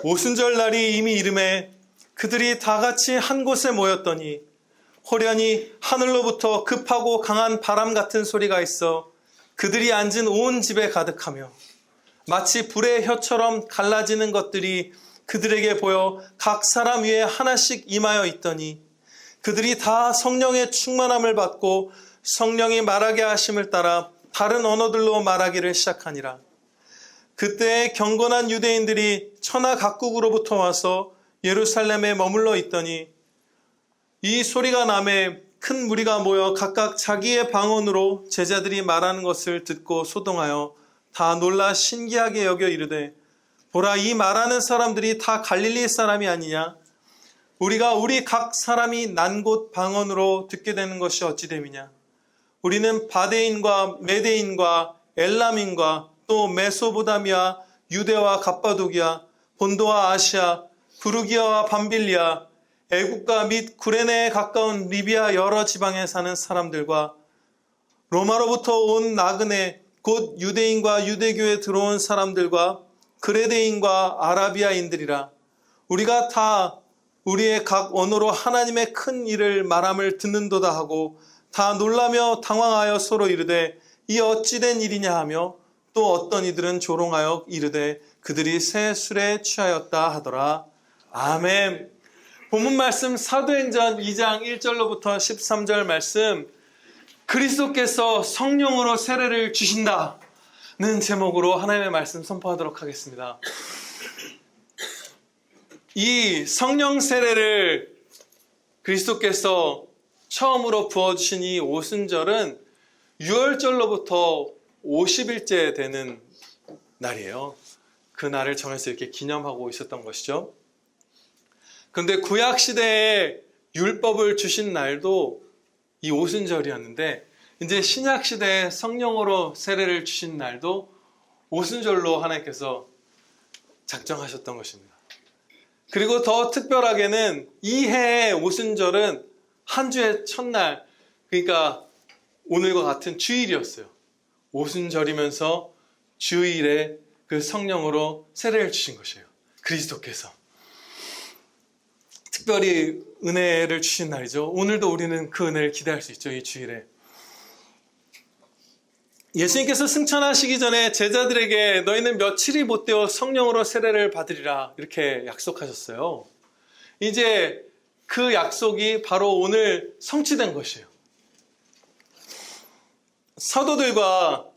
오순절 날이 이미 이름에 그들이 다 같이 한 곳에 모였더니 호련히 하늘로부터 급하고 강한 바람 같은 소리가 있어 그들이 앉은 온 집에 가득하며 마치 불의 혀처럼 갈라지는 것들이 그들에게 보여 각 사람 위에 하나씩 임하여 있더니 그들이 다 성령의 충만함을 받고 성령이 말하게 하심을 따라 다른 언어들로 말하기를 시작하니라. 그때 경건한 유대인들이 천하 각국으로부터 와서 예루살렘에 머물러 있더니 이 소리가 나매 큰 무리가 모여 각각 자기의 방언으로 제자들이 말하는 것을 듣고 소동하여 다 놀라 신기하게 여겨 이르되 보라, 이 말하는 사람들이 다 갈릴리 사람이 아니냐? 우리가 우리 각 사람이 난 곳 방언으로 듣게 되는 것이 어찌 됨이냐? 우리는 바데인과 메데인과 엘람인과 또 메소보다미아, 유대와 갑바도기아, 본도와 아시아, 부르기아와 밤빌리아, 애국가 및 구레네에 가까운 리비아 여러 지방에 사는 사람들과 로마로부터 온 나그네 곧 유대인과 유대교에 들어온 사람들과 그레데인과 아라비아인들이라. 우리가 다 우리의 각 언어로 하나님의 큰 일을 말함을 듣는도다 하고 다 놀라며 당황하여 서로 이르되 이 어찌된 일이냐 하며 또 어떤 이들은 조롱하여 이르되 그들이 새 술에 취하였다 하더라. 아멘. 본문 말씀 사도행전 2장 1절로부터 13절 말씀, 그리스도께서 성령으로 세례를 주신다는 제목으로 하나님의 말씀 선포하도록 하겠습니다. 이 성령 세례를 그리스도께서 처음으로 부어주신 이 오순절은 6월절로부터 50일째 되는 날이에요. 그 날을 정해서 이렇게 기념하고 있었던 것이죠. 그런데 구약시대에 율법을 주신 날도 이 오순절이었는데 이제 신약시대에 성령으로 세례를 주신 날도 오순절로 하나님께서 작정하셨던 것입니다. 그리고 더 특별하게는 이 해의 오순절은 한 주의 첫날, 그러니까 오늘과 같은 주일이었어요. 오순절이면서 주일에 그 성령으로 세례를 주신 것이에요. 그리스도께서. 특별히 은혜를 주신 날이죠. 오늘도 우리는 그 은혜를 기대할 수 있죠. 이 주일에. 예수님께서 승천하시기 전에 제자들에게 너희는 며칠이 못되어 성령으로 세례를 받으리라 이렇게 약속하셨어요. 이제 그 약속이 바로 오늘 성취된 것이에요. 사도들과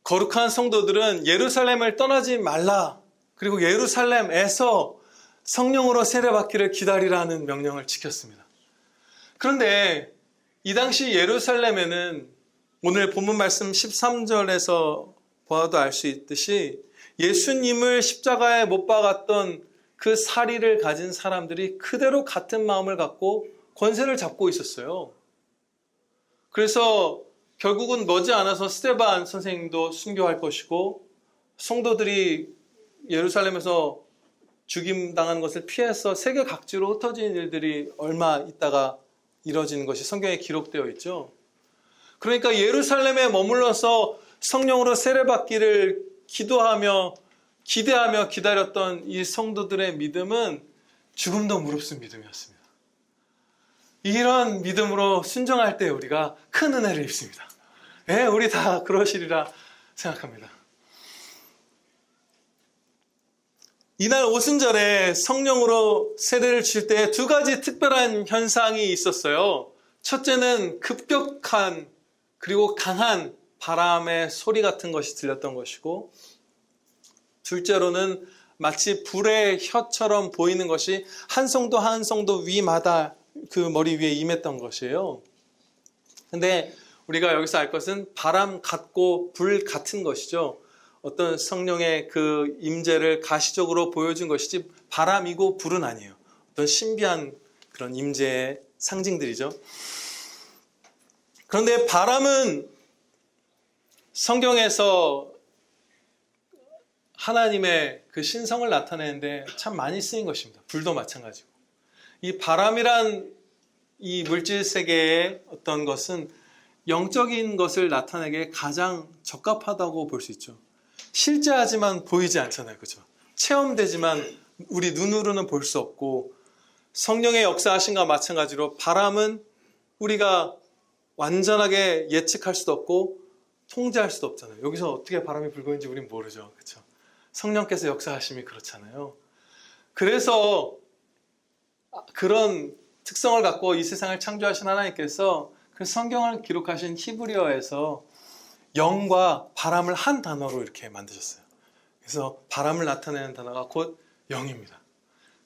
거룩한 성도들은 예루살렘을 떠나지 말라, 그리고 예루살렘에서 성령으로 세례받기를 기다리라는 명령을 지켰습니다. 그런데 이 당시 예루살렘에는 오늘 본문 말씀 13절에서 보아도 알 수 있듯이 예수님을 십자가에 못 박았던 그 사리를 가진 사람들이 그대로 같은 마음을 갖고 권세를 잡고 있었어요. 그래서 결국은 머지않아서 스데반 선생님도 순교할 것이고 성도들이 예루살렘에서 죽임당한 것을 피해서 세계 각지로 흩어진 일들이 얼마 있다가 이뤄지는 것이 성경에 기록되어 있죠. 그러니까 예루살렘에 머물러서 성령으로 세례받기를 기도하며 기대하며 기다렸던 이 성도들의 믿음은 죽음도 무릅쓴 믿음이었습니다. 이런 믿음으로 순종할 때 우리가 큰 은혜를 입습니다. 예, 우리 다 그러시리라 생각합니다. 이날 오순절에 성령으로 세례를 줄 때 두 가지 특별한 현상이 있었어요. 첫째는 급격한 그리고 강한 바람의 소리 같은 것이 들렸던 것이고, 둘째로는 마치 불의 혀처럼 보이는 것이 한 성도 한 성도 위마다 그 머리 위에 임했던 것이에요. 근데 우리가 여기서 알 것은 바람 같고 불 같은 것이죠. 어떤 성령의 그 임재를 가시적으로 보여준 것이지 바람이고 불은 아니에요. 어떤 신비한 그런 임재의 상징들이죠. 그런데 바람은 성경에서 하나님의 그 신성을 나타내는데 참 많이 쓰인 것입니다. 불도 마찬가지고. 이 바람이란 이 물질 세계의 어떤 것은 영적인 것을 나타내기에 가장 적합하다고 볼 수 있죠. 실제하지만 보이지 않잖아요. 그죠? 체험되지만 우리 눈으로는 볼 수 없고, 성령의 역사하심과 마찬가지로 바람은 우리가 완전하게 예측할 수도 없고 통제할 수도 없잖아요. 여기서 어떻게 바람이 불고 있는지 우린 모르죠. 그렇죠? 성령께서 역사하심이 그렇잖아요. 그래서 그런 특성을 갖고 이 세상을 창조하신 하나님께서 그 성경을 기록하신 히브리어에서 영과 바람을 한 단어로 이렇게 만드셨어요. 그래서 바람을 나타내는 단어가 곧 영입니다.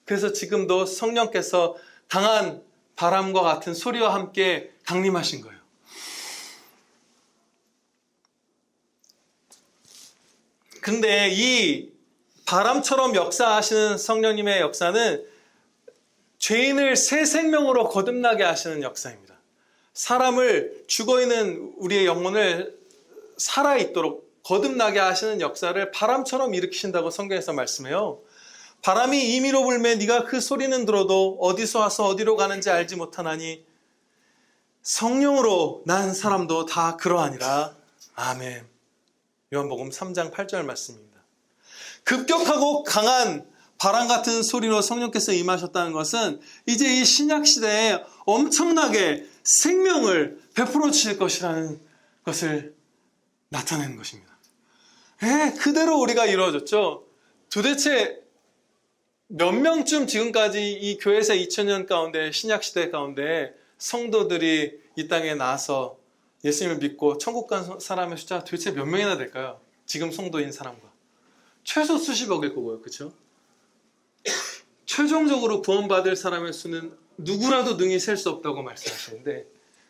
그래서 지금도 성령께서 강한 바람과 같은 소리와 함께 강림하신 거예요. 근데 이 바람처럼 역사하시는 성령님의 역사는 죄인을 새 생명으로 거듭나게 하시는 역사입니다. 사람을, 죽어있는 우리의 영혼을 살아있도록 거듭나게 하시는 역사를 바람처럼 일으키신다고 성경에서 말씀해요. 바람이 임의로 불매 네가 그 소리는 들어도 어디서 와서 어디로 가는지 알지 못하나니 성령으로 난 사람도 다 그러하니라. 아멘. 요한복음 3장 8절 말씀입니다. 급격하고 강한 바람 같은 소리로 성령께서 임하셨다는 것은 이제 이 신약 시대에 엄청나게 생명을 베풀어 주실 것이라는 것을 나타내는 것입니다. 그대로 우리가 이루어졌죠. 도대체 몇 명쯤 지금까지 이 교회에서 2000년 가운데, 신약 시대 가운데 성도들이 이 땅에 나와서 예수님을 믿고 천국 간 사람의 숫자가 도대체 몇 명이나 될까요? 지금 성도인 사람과 최소 수십억일 거고요. 그렇죠? 최종적으로 구원받을 사람의 수는 누구라도 능히 셀 수 없다고 말씀하시는데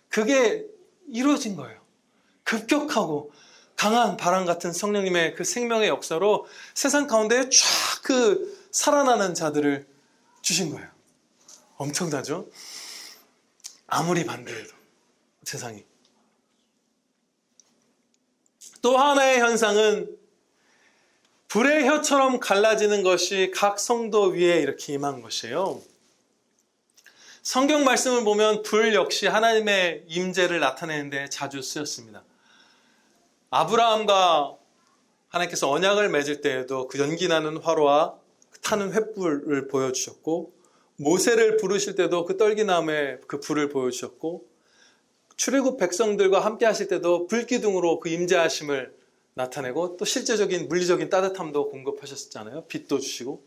그게 이루어진 거예요. 급격하고 강한 바람 같은 성령님의 그 생명의 역사로 세상 가운데 쫙 그 살아나는 자들을 주신 거예요. 엄청나죠? 아무리 반대해도 세상이. 또 하나의 현상은 불의 혀처럼 갈라지는 것이 각 성도 위에 이렇게 임한 것이에요. 성경 말씀을 보면 불 역시 하나님의 임재를 나타내는데 자주 쓰였습니다. 아브라함과 하나님께서 언약을 맺을 때에도 그 연기나는 화로와 타는 횃불을 보여주셨고, 모세를 부르실 때도 그 떨기나무의 그 불을 보여주셨고, 출애굽 백성들과 함께 하실 때도 불기둥으로 그 임재하심을 나타내고, 또 실제적인 물리적인 따뜻함도 공급하셨잖아요. 빛도 주시고.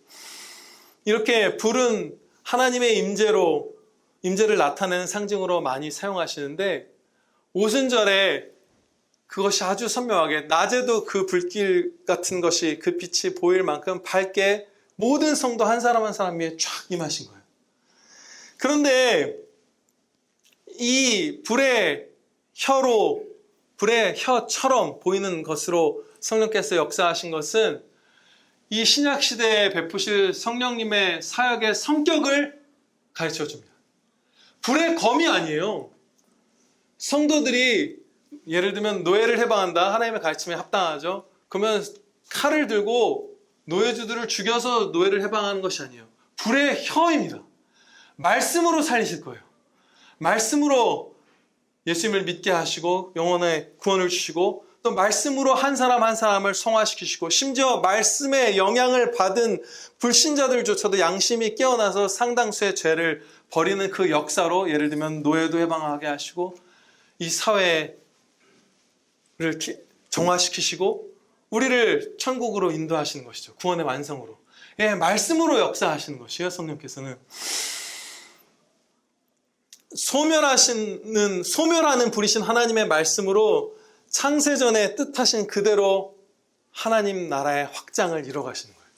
이렇게 불은 하나님의 임재를 나타내는 상징으로 많이 사용하시는데, 오순절에 그것이 아주 선명하게 낮에도 그 불길 같은 것이, 그 빛이 보일 만큼 밝게 모든 성도 한 사람 한 사람 위에 쫙 임하신 거예요. 그런데 이 불의 혀처럼 보이는 것으로 성령께서 역사하신 것은 이 신약 시대에 베푸실 성령님의 사역의 성격을 가르쳐 줍니다. 불의 검이 아니에요. 성도들이 예를 들면 노예를 해방한다. 하나님의 가르침에 합당하죠. 그러면 칼을 들고 노예주들을 죽여서 노예를 해방하는 것이 아니에요. 불의 혀입니다. 말씀으로 살리실 거예요. 말씀으로 예수님을 믿게 하시고 영혼의 구원을 주시고, 또 말씀으로 한 사람 한 사람을 성화시키시고, 심지어 말씀의 영향을 받은 불신자들조차도 양심이 깨어나서 상당수의 죄를 버리는 그 역사로, 예를 들면 노예도 해방하게 하시고 이 사회를 정화시키시고 우리를 천국으로 인도하시는 것이죠. 구원의 완성으로. 말씀으로 역사하시는 것이에요. 성령께서는 소멸하는 불이신 하나님의 말씀으로 창세전에 뜻하신 그대로 하나님 나라의 확장을 이뤄가시는 거예요.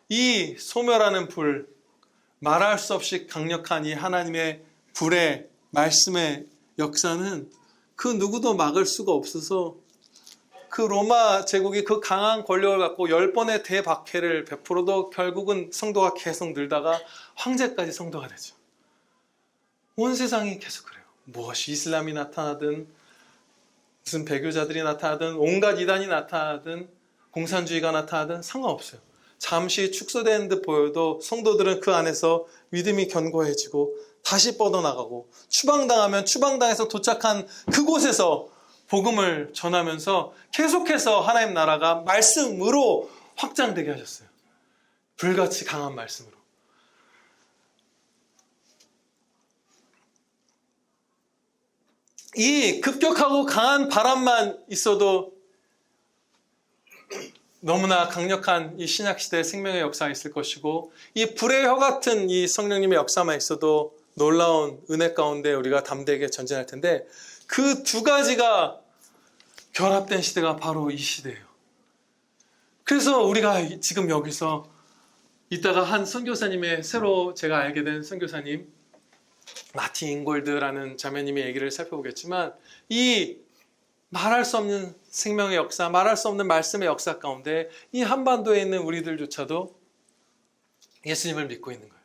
이 소멸하는 불, 말할 수 없이 강력한 이 하나님의 불의 말씀의 역사는 그 누구도 막을 수가 없어서 그 로마 제국이 그 강한 권력을 갖고 10번의 대박해를 베풀어도 결국은 성도가 계속 늘다가 황제까지 성도가 되죠. 온 세상이 계속 그래요. 무엇이 이슬람이 나타나든 무슨 배교자들이 나타나든 온갖 이단이 나타나든 공산주의가 나타나든 상관없어요. 잠시 축소된 듯 보여도 성도들은 그 안에서 믿음이 견고해지고 다시 뻗어나가고, 추방당하면 추방당에서 도착한 그곳에서 복음을 전하면서 계속해서 하나님 나라가 말씀으로 확장되게 하셨어요. 불같이 강한 말씀으로. 이 급격하고 강한 바람만 있어도 너무나 강력한 이 신약시대의 생명의 역사가 있을 것이고, 이 불의 혀 같은 이 성령님의 역사만 있어도 놀라운 은혜 가운데 우리가 담대하게 전진할 텐데, 그 두 가지가 결합된 시대가 바로 이 시대예요. 그래서 우리가 지금 여기서 이따가 한 선교사님의, 새로 제가 알게 된 선교사님 마틴 잉골드라는 자매님의 얘기를 살펴보겠지만, 이 말할 수 없는 생명의 역사, 말할 수 없는 말씀의 역사 가운데 이 한반도에 있는 우리들조차도 예수님을 믿고 있는 거예요.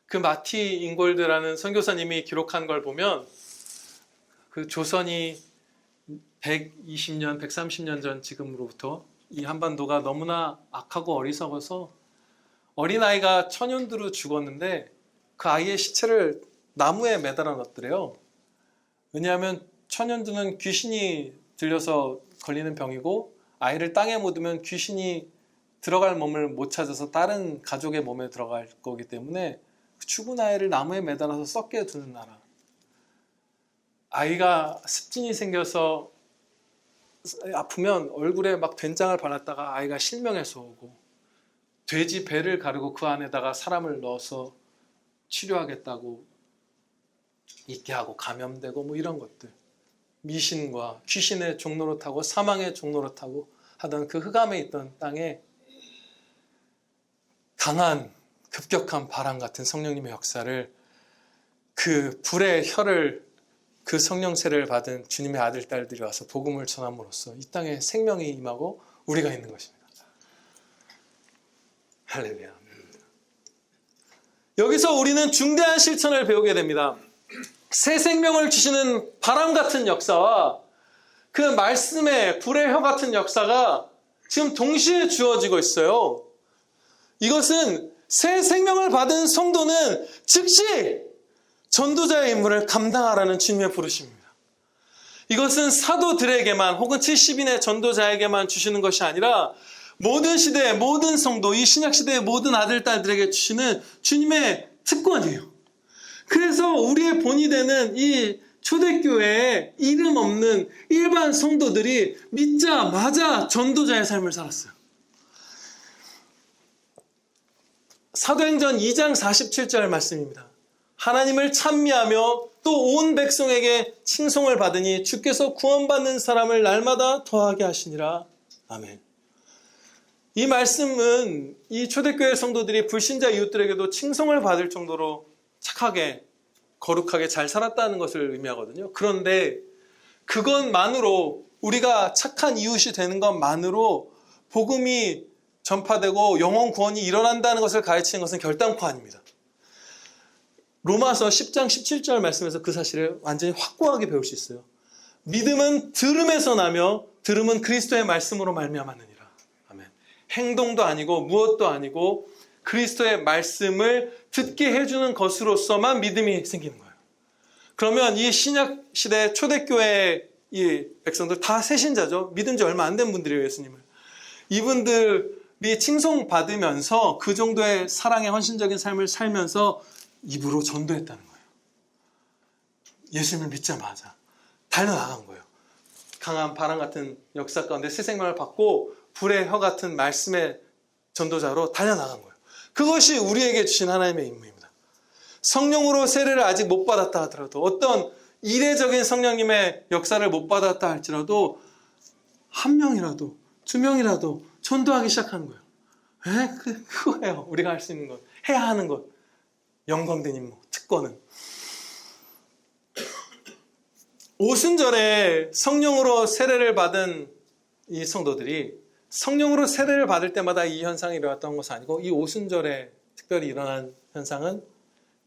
그 마틴 잉골드라는 선교사님이 기록한 걸 보면, 그 조선이 120년, 130년 전 지금으로부터 이 한반도가 너무나 악하고 어리석어서 어린아이가 천연두로 죽었는데 그 아이의 시체를 나무에 매달아 놨더래요. 왜냐하면 천연두는 귀신이 들려서 걸리는 병이고, 아이를 땅에 묻으면 귀신이 들어갈 몸을 못 찾아서 다른 가족의 몸에 들어갈 거기 때문에 죽은 아이를 나무에 매달아서 썩게 두는 나라. 아이가 습진이 생겨서 아프면 얼굴에 막 된장을 발랐다가 아이가 실명해서 오고, 돼지 배를 가르고 그 안에다가 사람을 넣어서 치료하겠다고 있게 하고 감염되고 뭐 이런 것들, 미신과 귀신의 종로로 타고 사망의 종로로 타고 하던 그 흑암에 있던 땅에 강한 급격한 바람 같은 성령님의 역사를, 그 불의 혀를, 그 성령세를 받은 주님의 아들 딸들이 와서 복음을 전함으로써 이 땅에 생명이 임하고 우리가 있는 것입니다. 할렐루야. 여기서 우리는 중대한 실천을 배우게 됩니다. 새 생명을 주시는 바람 같은 역사와 그 말씀의 불의 혀 같은 역사가 지금 동시에 주어지고 있어요. 이것은 새 생명을 받은 성도는 즉시 전도자의 임무를 감당하라는 주님의 부르심입니다. 이것은 사도들에게만 혹은 70인의 전도자에게만 주시는 것이 아니라 모든 시대의 모든 성도, 이 신약시대의 모든 아들, 딸들에게 주시는 주님의 특권이에요. 그래서 우리의 본이 되는 이 초대교회에 이름 없는 일반 성도들이 믿자마자 전도자의 삶을 살았어요. 사도행전 2장 47절 말씀입니다. 하나님을 찬미하며 또 온 백성에게 칭송을 받으니 주께서 구원받는 사람을 날마다 더하게 하시니라. 아멘. 이 말씀은 이 초대교회 성도들이 불신자 이웃들에게도 칭송을 받을 정도로 착하게, 거룩하게 잘 살았다는 것을 의미하거든요. 그런데 그것만으로, 우리가 착한 이웃이 되는 것만으로 복음이 전파되고 영혼 구원이 일어난다는 것을 가르치는 것은 결단코 아닙니다. 로마서 10장 17절 말씀에서 그 사실을 완전히 확고하게 배울 수 있어요. 믿음은 들음에서 나며 들음은 그리스도의 말씀으로 말미암았느니라. 아멘. 행동도 아니고 무엇도 아니고 그리스도의 말씀을 듣게 해주는 것으로서만 믿음이 생기는 거예요. 그러면 이 신약 시대 초대교회 이 백성들 다 새신자죠. 믿은 지 얼마 안 된 분들이에요, 예수님을. 이분들이 칭송받으면서 그 정도의 사랑의 헌신적인 삶을 살면서 입으로 전도했다는 거예요. 예수님을 믿자마자 달려나간 거예요. 강한 바람 같은 역사 가운데 새 생명을 받고 불의 혀 같은 말씀의 전도자로 달려나간 거예요. 그것이 우리에게 주신 하나님의 임무입니다. 성령으로 세례를 아직 못 받았다 하더라도, 어떤 이례적인 성령님의 역사를 못 받았다 할지라도 한 명이라도 두 명이라도 전도하기 시작하는 거예요. 그거예요. 우리가 할 수 있는 것, 해야 하는 것, 영광된 임무, 특권은. 오순절에 성령으로 세례를 받은 이 성도들이 성령으로 세례를 받을 때마다 이 현상이 일어났던 것은 아니고, 이 오순절에 특별히 일어난 현상은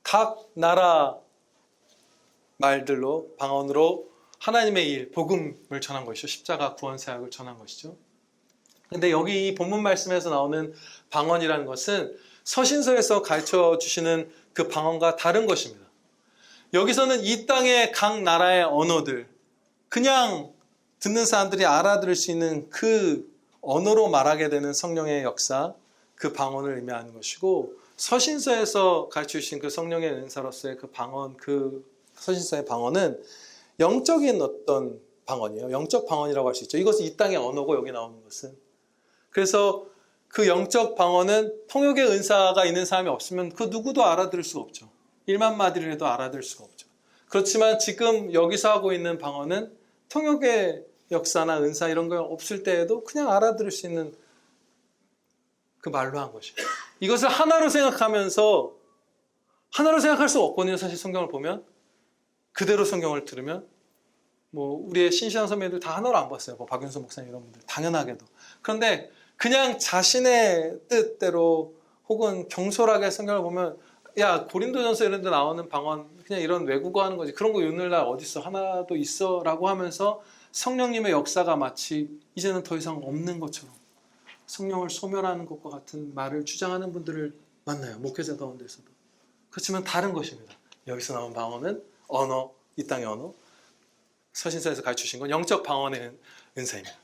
각 나라 말들로, 방언으로 하나님의 일, 복음을 전한 것이죠. 십자가 구원 사역을 전한 것이죠. 근데 여기 이 본문 말씀에서 나오는 방언이라는 것은 서신서에서 가르쳐 주시는 그 방언과 다른 것입니다. 여기서는 이 땅의 각 나라의 언어들, 그냥 듣는 사람들이 알아들을 수 있는 그 언어로 말하게 되는 성령의 역사, 그 방언을 의미하는 것이고, 서신서에서 가르쳐 주신 그 성령의 은사로서의 그 방언, 그 서신서의 방언은 영적인 어떤 방언이에요. 영적 방언이라고 할 수 있죠. 이것은 이 땅의 언어고, 여기 나오는 것은. 그래서 그 영적 방언은 통역의 은사가 있는 사람이 없으면 그 누구도 알아들을 수가 없죠. 1만 마디를 해도 알아들을 수가 없죠. 그렇지만 지금 여기서 하고 있는 방언은 통역의 역사나 은사 이런 거 없을 때에도 그냥 알아들을 수 있는 그 말로 한 것이에요. 이것을 하나로 생각하면서, 하나로 생각할 수가 없거든요. 사실 성경을 보면, 그대로 성경을 들으면. 우리의 신시한 선배들 다 하나로 안 봤어요. 박윤수 목사님 이런 분들 당연하게도. 그런데 그냥 자신의 뜻대로 혹은 경솔하게 성경을 보면, 야, 고린도전서 이런 데 나오는 방언 그냥 이런 외국어 하는 거지, 그런 거 오늘날 어딨어, 하나도 있어 라고 하면서 성령님의 역사가 마치 이제는 더 이상 없는 것처럼 성령을 소멸하는 것과 같은 말을 주장하는 분들을 만나요. 목회자 가운데서도. 그렇지만 다른 것입니다. 여기서 나온 방언은 언어, 이 땅의 언어, 서신서에서 가르치신 건 영적 방언의 은사입니다.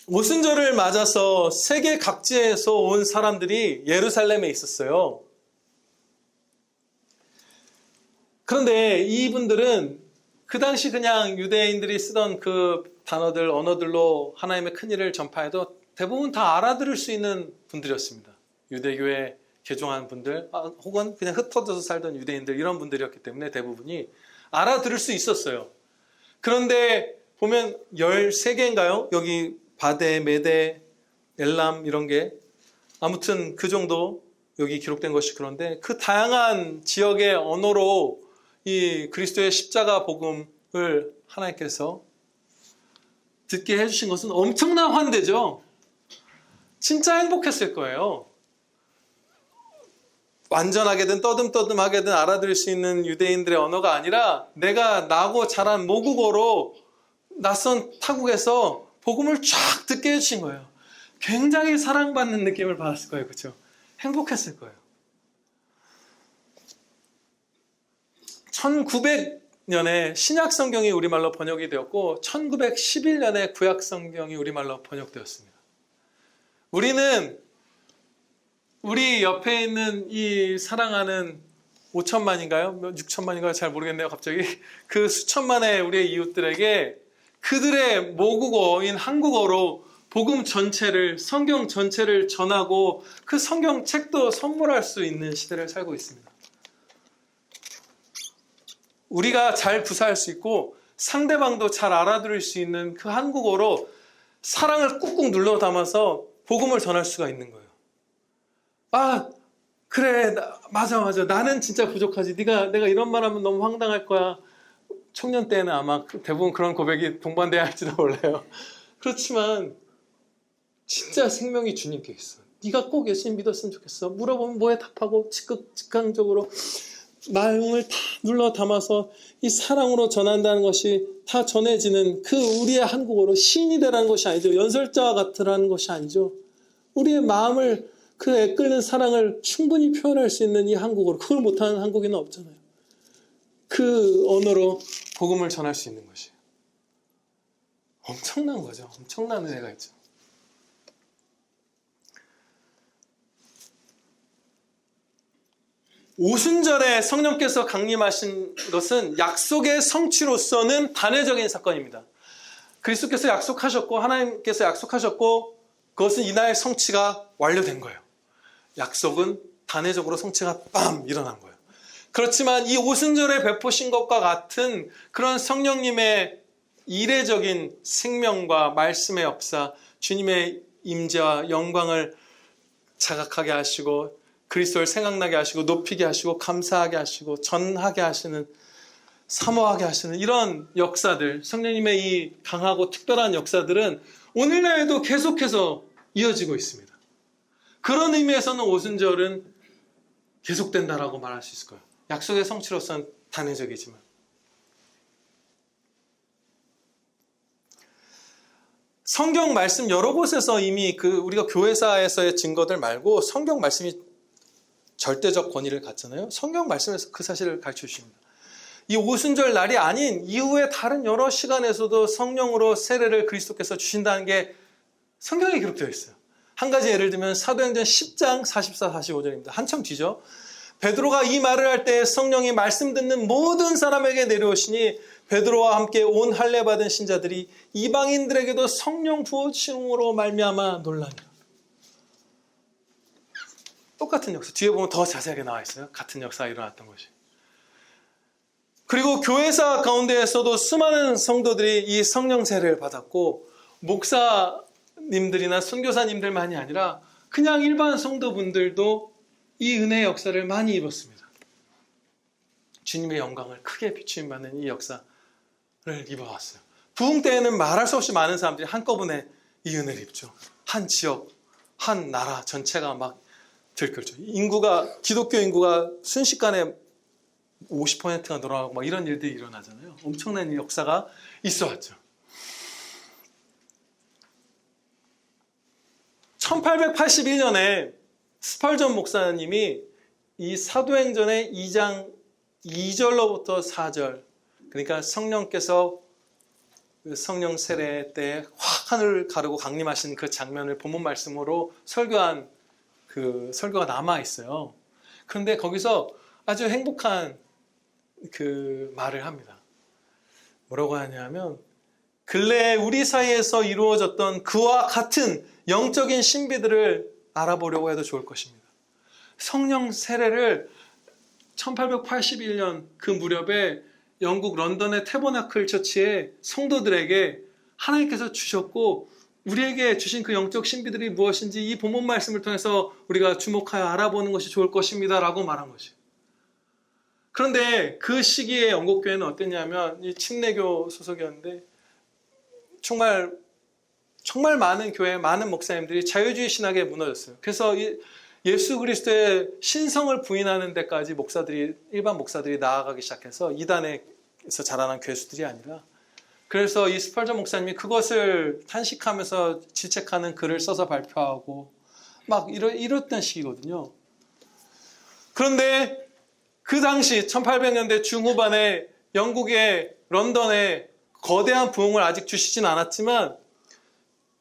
오순절을 맞아서 세계 각지에서 온 사람들이 예루살렘에 있었어요. 그런데 이분들은 그 당시 그냥 유대인들이 쓰던 그 단어들, 언어들로 하나님의 큰 일을 전파해도 대부분 다 알아들을 수 있는 분들이었습니다. 유대교에 개종한 분들, 혹은 그냥 흩어져서 살던 유대인들, 이런 분들이었기 때문에 대부분이 알아들을 수 있었어요. 그런데 보면 13개인가요? 여기 바데, 메데, 엘람 이런 게, 아무튼 그 정도 여기 기록된 것이. 그런데 그 다양한 지역의 언어로 이 그리스도의 십자가 복음을 하나님께서 듣게 해주신 것은 엄청난 환대죠. 진짜 행복했을 거예요. 완전하게든 떠듬떠듬하게든 알아들을 수 있는 유대인들의 언어가 아니라 내가 나고 자란 모국어로 낯선 타국에서 복음을 쫙 듣게 해주신 거예요. 굉장히 사랑받는 느낌을 받았을 거예요. 그렇죠? 행복했을 거예요. 1900년에 신약 성경이 우리말로 번역이 되었고 1911년에 구약 성경이 우리말로 번역되었습니다. 우리는 우리 옆에 있는 이 사랑하는 5천만인가요? 6천만인가요? 잘 모르겠네요. 갑자기 그 수천만의 우리의 이웃들에게 그들의 모국어인 한국어로 복음 전체를, 성경 전체를 전하고 그 성경책도 선물할 수 있는 시대를 살고 있습니다. 우리가 잘 구사할 수 있고 상대방도 잘 알아들을 수 있는 그 한국어로 사랑을 꾹꾹 눌러 담아서 복음을 전할 수가 있는 거예요. 아, 그래, 맞아. 나는 진짜 부족하지. 내가 이런 말 하면 너무 황당할 거야. 청년 때는 아마 대부분 그런 고백이 동반돼야 할지도 몰라요. 그렇지만 진짜 생명이 주님께 있어. 네가 꼭 예수님 믿었으면 좋겠어. 물어보면 뭐에 답하고 즉각적으로 마음을 다 눌러 담아서 이 사랑으로 전한다는 것이 다 전해지는 그 우리의 한국어로 시인이 되라는 것이 아니죠. 연설자와 같으라는 것이 아니죠. 우리의 마음을, 그 애끓는 사랑을 충분히 표현할 수 있는 이 한국어로, 그걸 못하는 한국인은 없잖아요. 그 언어로 복음을 전할 수 있는 것이에요. 엄청난 거죠. 엄청난 은혜가 있죠. 오순절에 성령께서 강림하신 것은 약속의 성취로서는 단회적인 사건입니다. 그리스도께서 약속하셨고 하나님께서 약속하셨고 그것은 이날 성취가 완료된 거예요. 약속은 단회적으로 성취가 빰 일어난 거예요. 그렇지만 이 오순절에 베푸신 것과 같은 그런 성령님의 이례적인 생명과 말씀의 역사, 주님의 임재와 영광을 자각하게 하시고 그리스도를 생각나게 하시고 높이게 하시고 감사하게 하시고 전하게 하시는, 사모하게 하시는 이런 역사들, 성령님의 이 강하고 특별한 역사들은 오늘날에도 계속해서 이어지고 있습니다. 그런 의미에서는 오순절은 계속된다라고 말할 수 있을 거예요. 약속의 성취로서는 단회적이지만. 성경 말씀 여러 곳에서 이미 우리가 교회사에서의 증거들 말고 성경 말씀이 절대적 권위를 갖잖아요. 성경 말씀에서 그 사실을 가르쳐 주십니다. 이 오순절 날이 아닌 이후에 다른 여러 시간에서도 성령으로 세례를 그리스도께서 주신다는 게 성경에 기록되어 있어요. 한 가지 예를 들면 사도행전 10장 44, 45절입니다. 한참 뒤죠. 베드로가 이 말을 할 때 성령이 말씀 듣는 모든 사람에게 내려오시니 베드로와 함께 온 할례 받은 신자들이 이방인들에게도 성령 부어주심으로 말미암아 놀라니라. 똑같은 역사. 뒤에 보면 더 자세하게 나와 있어요. 같은 역사가 일어났던 것이. 그리고 교회사 가운데에서도 수많은 성도들이 이 성령 세례를 받았고, 목사님들이나 선교사님들만이 아니라 그냥 일반 성도분들도 이 은혜의 역사를 많이 입었습니다. 주님의 영광을 크게 비추임받는 이 역사를 입어왔어요. 부흥 때에는 말할 수 없이 많은 사람들이 한꺼번에 이 은혜를 입죠. 한 지역, 한 나라 전체가 막 들끓죠. 기독교 인구가 순식간에 50%가 늘어나고 막 이런 일들이 일어나잖아요. 엄청난 역사가 있어 왔죠. 1881년에 스펄전 목사님이 이 사도행전의 2장 2절로부터 4절, 그러니까 성령께서 성령 세례 때 확 하늘을 가르고 강림하신 그 장면을 본문 말씀으로 설교한 그 설교가 남아 있어요. 그런데 거기서 아주 행복한 그 말을 합니다. 뭐라고 하냐면, 근래에 우리 사이에서 이루어졌던 그와 같은 영적인 신비들을 알아보려고 해도 좋을 것입니다. 성령 세례를 1881년 그 무렵에 영국 런던의 태버나클 처치의 성도들에게 하나님께서 주셨고, 우리에게 주신 그 영적 신비들이 무엇인지 이 본문 말씀을 통해서 우리가 주목하여 알아보는 것이 좋을 것입니다 라고 말한 것이에요. 그런데 그 시기에 영국교회는 어땠냐면, 이 침례교 소속이었는데 정말 많은 교회, 많은 목사님들이 자유주의 신학에 무너졌어요. 그래서 예수 그리스도의 신성을 부인하는 데까지 일반 목사들이 나아가기 시작해서 이단에서 자라난 괴수들이 아니라, 그래서 이 스펄전 목사님이 그것을 탄식하면서 질책하는 글을 써서 발표하고 막 이랬던 시기거든요. 그런데 그 당시 1800년대 중후반에 영국의 런던에 거대한 부흥을 아직 주시진 않았지만,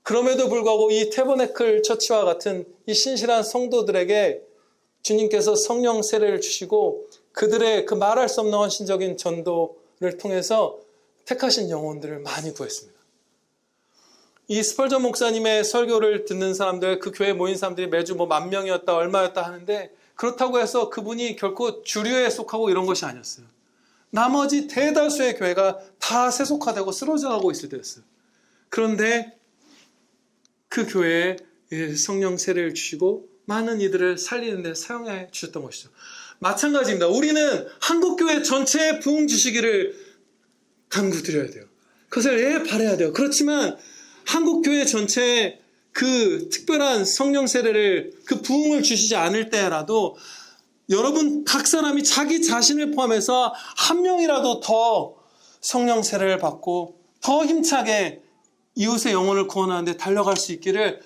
그럼에도 불구하고 이 태버네클 처치와 같은 이 신실한 성도들에게 주님께서 성령 세례를 주시고 그들의 그 말할 수 없는 헌신적인 전도를 통해서 택하신 영혼들을 많이 구했습니다. 이 스펄전 목사님의 설교를 듣는 사람들, 그 교회에 모인 사람들이 매주 뭐 10,000명이었다 얼마였다 하는데, 그렇다고 해서 그분이 결코 주류에 속하고 이런 것이 아니었어요. 나머지 대다수의 교회가 다 세속화되고 쓰러져가고 있을 때였어요. 그런데 그 교회에 성령 세례를 주시고 많은 이들을 살리는 데 사용해 주셨던 것이죠. 마찬가지입니다. 우리는 한국교회 전체에 부흥 주시기를 간구드려야 돼요. 그것을 바라야 돼요. 그렇지만 한국교회 전체에 그 특별한 성령 세례를, 그 부흥을 주시지 않을 때라도 여러분 각 사람이 자기 자신을 포함해서 한 명이라도 더 성령 세례를 받고 더 힘차게 이웃의 영혼을 구원하는 데 달려갈 수 있기를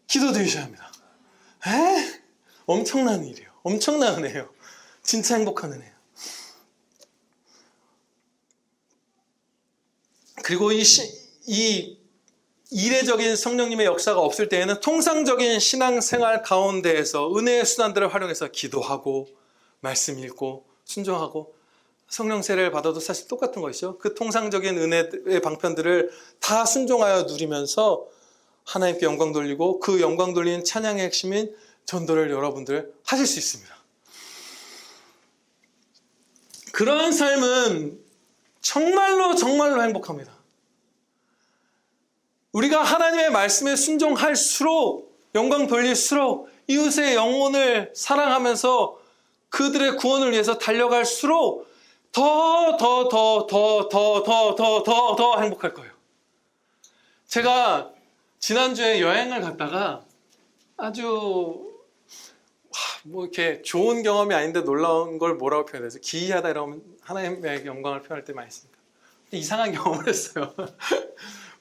기도드리셔야 합니다. 엄청난 일이에요. 엄청난 은혜예요. 진짜 행복한 은혜예요. 그리고 이 이례적인 성령님의 역사가 없을 때에는 통상적인 신앙생활 가운데에서 은혜의 수단들을 활용해서 기도하고 말씀 읽고 순종하고 성령 세례를 받아도 사실 똑같은 것이죠. 그 통상적인 은혜의 방편들을 다 순종하여 누리면서 하나님께 영광 돌리고, 그 영광 돌리는 찬양의 핵심인 전도를 여러분들 하실 수 있습니다. 그러한 삶은 정말로 행복합니다. 우리가 하나님의 말씀에 순종할수록, 영광 돌릴수록, 이웃의 영혼을 사랑하면서 그들의 구원을 위해서 달려갈수록 더 행복할 거예요. 제가 지난주에 여행을 갔다가 아주 이렇게 좋은 경험이 아닌데 놀라운 걸 뭐라고 표현해서 기이하다 이러면 하나님의 영광을 표현할 때 많이 있습니다. 이상한 경험을 했어요.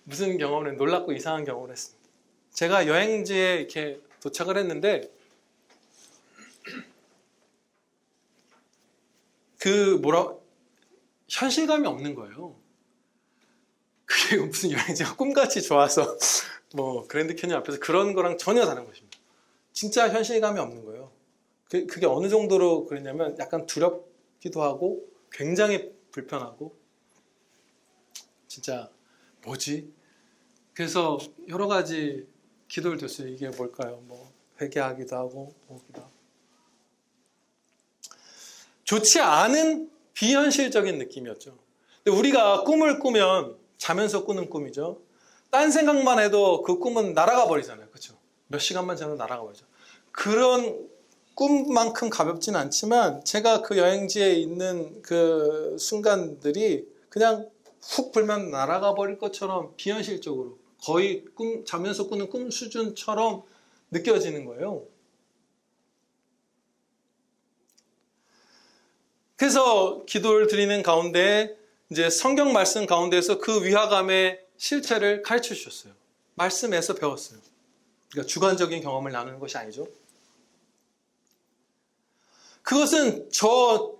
무슨 경험을 놀랍고 이상한 경험을 했습니다. 제가 여행지에 이렇게 도착을 했는데 현실감이 없는 거예요. 그게 이거 무슨 여행지가 꿈같이 좋아서 뭐 그랜드 캐니언 앞에서 그런 거랑 전혀 다른 것입니다. 진짜 현실감이 없는 거예요. 그게 어느 정도로 그랬냐면 약간 두렵기도 하고 굉장히 불편하고 진짜 뭐지? 그래서 여러 가지 기도를 드렸어요. 이게 뭘까요? 뭐 회개하기도 하고 뭐기도 하고 좋지 않은 비현실적인 느낌이었죠. 근데 우리가 꿈을 꾸면 자면서 꾸는 꿈이죠. 딴 생각만 해도 그 꿈은 날아가 버리잖아요. 그렇죠? 몇 시간만 자도 날아가 버리죠. 그런 꿈만큼 가볍진 않지만 제가 그 여행지에 있는 그 순간들이 그냥 훅 불면 날아가 버릴 것처럼 비현실적으로 거의 자면서 꾸는 꿈 수준처럼 느껴지는 거예요. 그래서 기도를 드리는 가운데 이제 성경 말씀 가운데서 그 위화감의 실체를 가르쳐 주셨어요. 말씀에서 배웠어요. 그러니까 주관적인 경험을 나누는 것이 아니죠. 그것은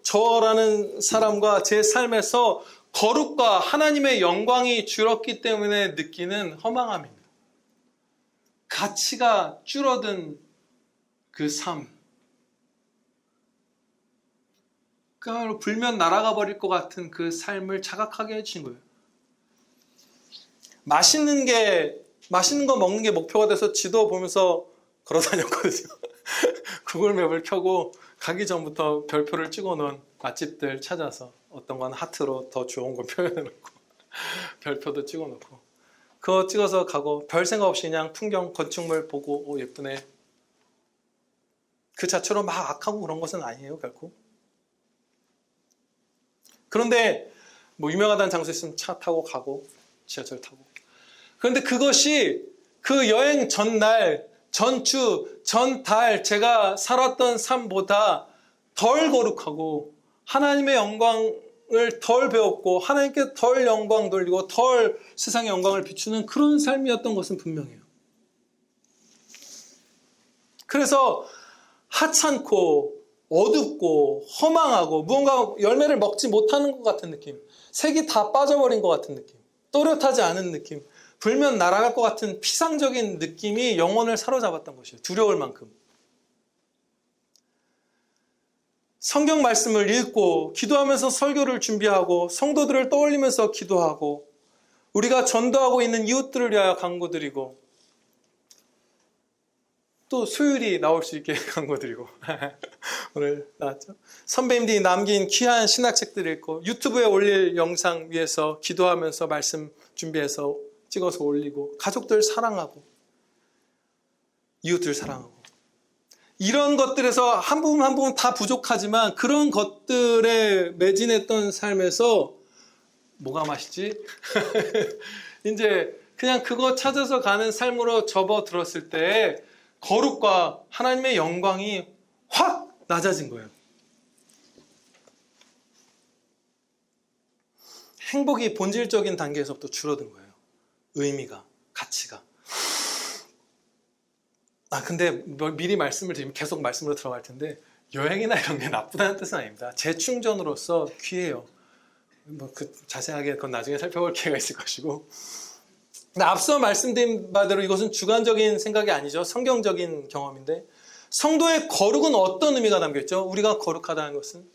저라는 사람과 제 삶에서 거룩과 하나님의 영광이 줄었기 때문에 느끼는 허망함입니다. 가치가 줄어든 그 삶. 그야말로 불면 날아가 버릴 것 같은 그 삶을 자각하게 해주신 거예요. 맛있는 거 먹는 게 목표가 돼서 지도 보면서 걸어 다녔거든요. 구글 맵을 켜고 가기 전부터 별표를 찍어 놓은 맛집들 찾아서 어떤 건 하트로 더 좋은 거 표현해 놓고 별표도 찍어 놓고 그거 찍어서 가고 별 생각 없이 그냥 풍경, 건축물 보고 오 예쁘네. 그 자체로 막 악하고 그런 것은 아니에요, 결코. 그런데 뭐 유명하다는 장소에 있으면 차 타고 가고 지하철 타고 그런데 그것이 그 여행 전날, 전주, 전달 제가 살았던 삶보다 덜 거룩하고 하나님의 영광을 덜 배웠고 하나님께 덜 영광 돌리고 덜 세상의 영광을 비추는 그런 삶이었던 것은 분명해요. 그래서 하찮고 어둡고 허망하고 무언가 열매를 먹지 못하는 것 같은 느낌, 색이 다 빠져버린 것 같은 느낌, 또렷하지 않은 느낌, 불면 날아갈 것 같은 피상적인 느낌이 영혼을 사로잡았던 것이에요. 두려울 만큼. 성경 말씀을 읽고 기도하면서 설교를 준비하고 성도들을 떠올리면서 기도하고 우리가 전도하고 있는 이웃들을 위하여 간구드리고 또 수요일이 나올 수 있게 간구드리고 오늘 나왔죠? 선배님들이 남긴 귀한 신학책들을 읽고 유튜브에 올릴 영상 위해서 기도하면서 말씀 준비해서 찍어서 올리고 가족들 사랑하고 이웃들 사랑하고 이런 것들에서 한 부분 한 부분 다 부족하지만 그런 것들에 매진했던 삶에서 뭐가 맛있지? 이제 그냥 그거 찾아서 가는 삶으로 접어들었을 때 거룩과 하나님의 영광이 확 낮아진 거예요. 행복이 본질적인 단계에서부터 줄어든 거예요. 의미가, 가치가. 근데 미리 말씀을 드리면 계속 말씀으로 들어갈 텐데 여행이나 이런 게 나쁘다는 뜻은 아닙니다. 재충전으로서 귀해요. 자세하게 그건 나중에 살펴볼 기회가 있을 것이고. 근데 앞서 말씀드린 바대로 이것은 주관적인 생각이 아니죠. 성경적인 경험인데 성도의 거룩은 어떤 의미가 담겨있죠? 우리가 거룩하다는 것은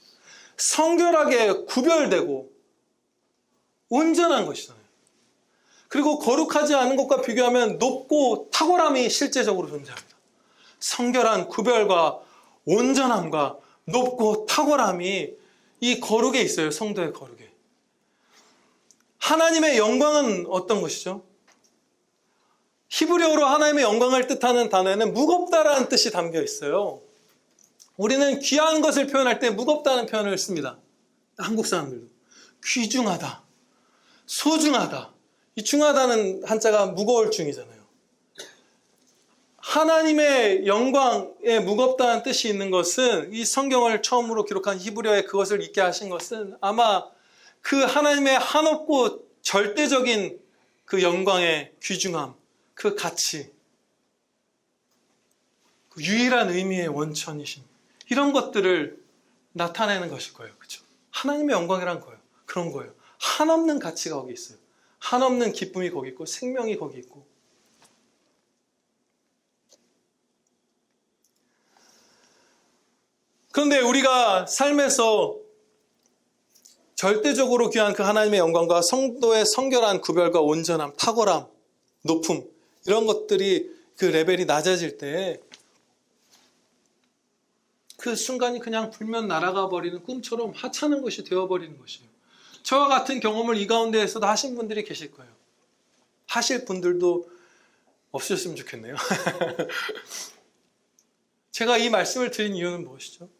성결하게 구별되고 온전한 것이잖아요. 그리고 거룩하지 않은 것과 비교하면 높고 탁월함이 실제적으로 존재합니다. 성결한 구별과 온전함과 높고 탁월함이 이 거룩에 있어요. 성도의 거룩에. 하나님의 영광은 어떤 것이죠? 히브리어로 하나님의 영광을 뜻하는 단어에는 무겁다라는 뜻이 담겨 있어요. 우리는 귀한 것을 표현할 때 무겁다는 표현을 씁니다. 한국 사람들도. 귀중하다, 소중하다. 이 중하다는 한자가 무거울 중이잖아요. 하나님의 영광에 무겁다는 뜻이 있는 것은 이 성경을 처음으로 기록한 히브리어에 그것을 있게 하신 것은 아마 그 하나님의 한없고 절대적인 그 영광의 귀중함, 그 가치, 그 유일한 의미의 원천이신 이런 것들을 나타내는 것일 거예요. 그렇죠? 하나님의 영광이란 거예요. 그런 거예요. 한없는 가치가 거기 있어요. 한없는 기쁨이 거기 있고 생명이 거기 있고. 그런데 우리가 삶에서 절대적으로 귀한 그 하나님의 영광과 성도의 성결한 구별과 온전함, 탁월함, 높음, 이런 것들이 그 레벨이 낮아질 때 그 순간이 그냥 불면 날아가 버리는 꿈처럼 하찮은 것이 되어버리는 것이에요. 저와 같은 경험을 이 가운데에서도 하신 분들이 계실 거예요. 하실 분들도 없으셨으면 좋겠네요. 제가 이 말씀을 드린 이유는 무엇이죠?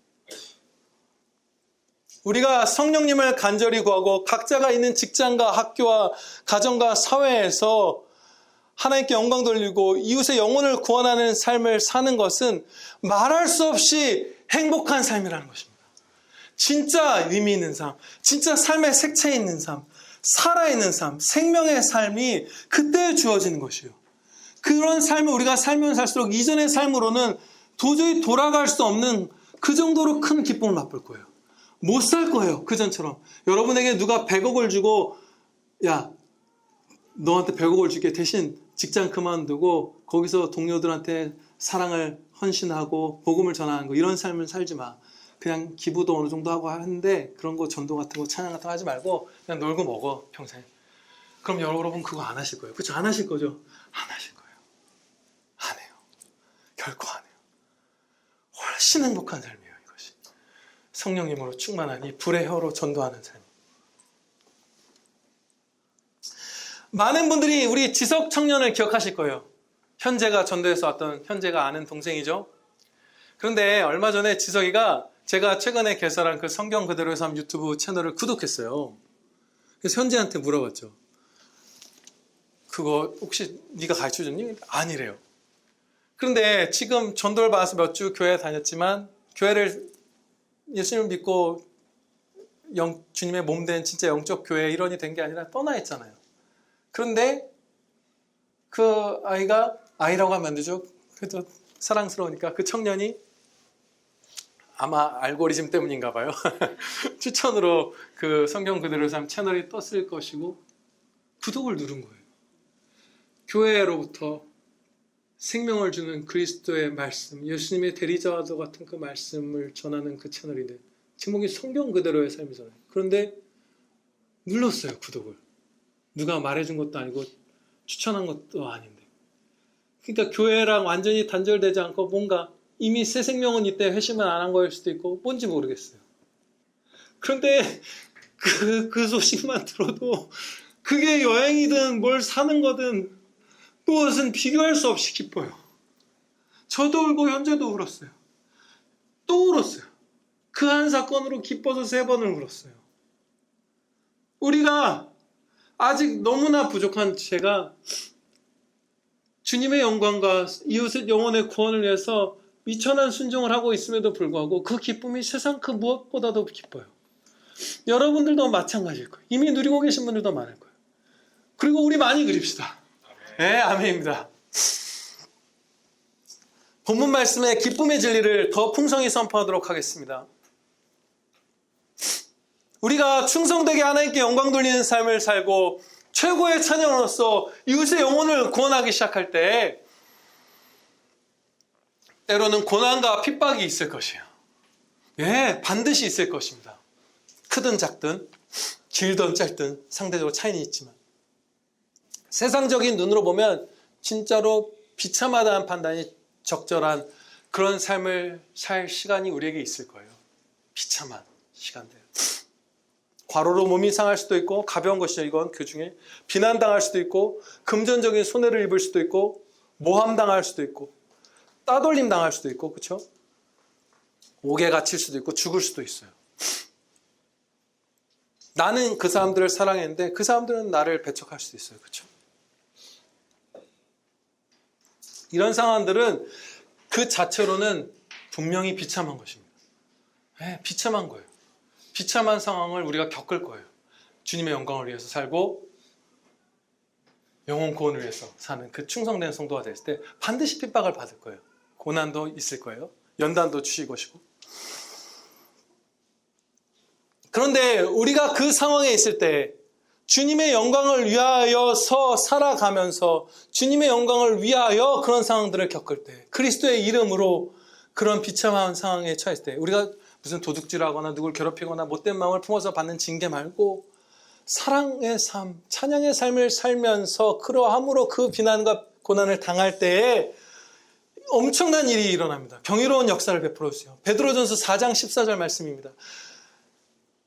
우리가 성령님을 간절히 구하고 각자가 있는 직장과 학교와 가정과 사회에서 하나님께 영광 돌리고 이웃의 영혼을 구원하는 삶을 사는 것은 말할 수 없이 행복한 삶이라는 것입니다. 진짜 의미 있는 삶, 진짜 삶의 색채 있는 삶, 살아있는 삶, 생명의 삶이 그때 주어지는 것이에요. 그런 삶을 우리가 살면 살수록 이전의 삶으로는 도저히 돌아갈 수 없는 그 정도로 큰 기쁨을 맛볼 거예요. 못 살 거예요. 그전처럼. 여러분에게 누가 100억을 주고 야, 너한테 100억을 줄게. 대신 직장 그만두고 거기서 동료들한테 사랑을 헌신하고 복음을 전하는 거, 이런 삶을 살지 마. 그냥 기부도 어느 정도 하고 하는데 그런 거 전도 같은 거 찬양 같은 거 하지 말고 그냥 놀고 먹어 평생. 그럼 여러분 그거 안 하실 거예요. 그렇죠? 안 하실 거죠? 안 하실 거예요. 안 해요. 결코 안 해요. 훨씬 행복한 삶이에요. 이것이 성령님으로 충만한 이 불의 혀로 전도하는 삶. 많은 분들이 우리 지석 청년을 기억하실 거예요. 현재가 전도에서 왔던 현재가 아는 동생이죠. 그런데 얼마 전에 지석이가 제가 최근에 개설한 그 성경 그대로의 삶 유튜브 채널을 구독했어요. 그래서 현재한테 물어봤죠. 그거 혹시 네가 가르쳐줬니? 아니래요. 그런데 지금 전도를 받아서 몇 주 교회 다녔지만 교회를 예수님을 믿고 주님의 몸 된 진짜 영적 교회 일원이 된 게 아니라 떠나 있잖아요. 그런데 그 아이가, 아이라고 하면 안 되죠. 그래도 사랑스러우니까 그 청년이 아마 알고리즘 때문인가 봐요. 추천으로 그 성경 그대로의 삶 채널이 떴을 것이고 구독을 누른 거예요. 교회로부터 생명을 주는 그리스도의 말씀, 예수님의 대리자와도 같은 그 말씀을 전하는 그 채널인데 제목이 성경 그대로의 삶이잖아요. 그런데 눌렀어요, 구독을. 누가 말해준 것도 아니고 추천한 것도 아닌데. 그러니까 교회랑 완전히 단절되지 않고 뭔가 이미 새 생명은 이때 회심을 안 한 거일 수도 있고 뭔지 모르겠어요. 그런데 그 소식만 들어도 그게 여행이든 뭘 사는 거든 무엇은 비교할 수 없이 기뻐요. 저도 울고 현재도 울었어요. 또 울었어요. 그 한 사건으로 기뻐서 3번을 울었어요. 우리가 아직 너무나 부족한 제가 주님의 영광과 이웃의 영혼의 구원을 위해서 미천한 순종을 하고 있음에도 불구하고 그 기쁨이 세상 그 무엇보다도 기뻐요. 여러분들도 마찬가지일 거예요. 이미 누리고 계신 분들도 많을 거예요. 그리고 우리 많이 그립시다. 네, 아멘입니다. 본문 말씀에 기쁨의 진리를 더 풍성히 선포하도록 하겠습니다. 우리가 충성되게 하나님께 영광 돌리는 삶을 살고 최고의 찬양으로서 이웃의 영혼을 구원하기 시작할 때 때로는 고난과 핍박이 있을 것이에요. 예, 반드시 있을 것입니다. 크든 작든 길든 짧든 상대적으로 차이는 있지만 세상적인 눈으로 보면 진짜로 비참하다는 판단이 적절한 그런 삶을 살 시간이 우리에게 있을 거예요. 비참한 시간들. 과로로 몸이 상할 수도 있고 가벼운 것이죠. 이건 그 중에 비난당할 수도 있고 금전적인 손해를 입을 수도 있고 모함당할 수도 있고 따돌림 당할 수도 있고 그렇죠? 옥에 갇힐 수도 있고 죽을 수도 있어요. 나는 그 사람들을 사랑했는데 그 사람들은 나를 배척할 수도 있어요. 그렇죠? 이런 상황들은 그 자체로는 분명히 비참한 것입니다. 네, 비참한 거예요. 비참한 상황을 우리가 겪을 거예요. 주님의 영광을 위해서 살고 영혼 구원을 위해서 사는 그 충성된 성도가 됐을 때 반드시 핍박을 받을 거예요. 고난도 있을 거예요. 연단도 주실 것이고. 그런데 우리가 그 상황에 있을 때 주님의 영광을 위하여서 살아가면서 주님의 영광을 위하여 그런 상황들을 겪을 때, 그리스도의 이름으로 그런 비참한 상황에 처했을 때, 우리가 무슨 도둑질하거나 누굴 괴롭히거나 못된 마음을 품어서 받는 징계 말고 사랑의 삶, 찬양의 삶을 살면서 그러함으로 그 비난과 고난을 당할 때에 엄청난 일이 일어납니다. 경이로운 역사를 베풀어 주세요. 베드로전서 4장 14절 말씀입니다.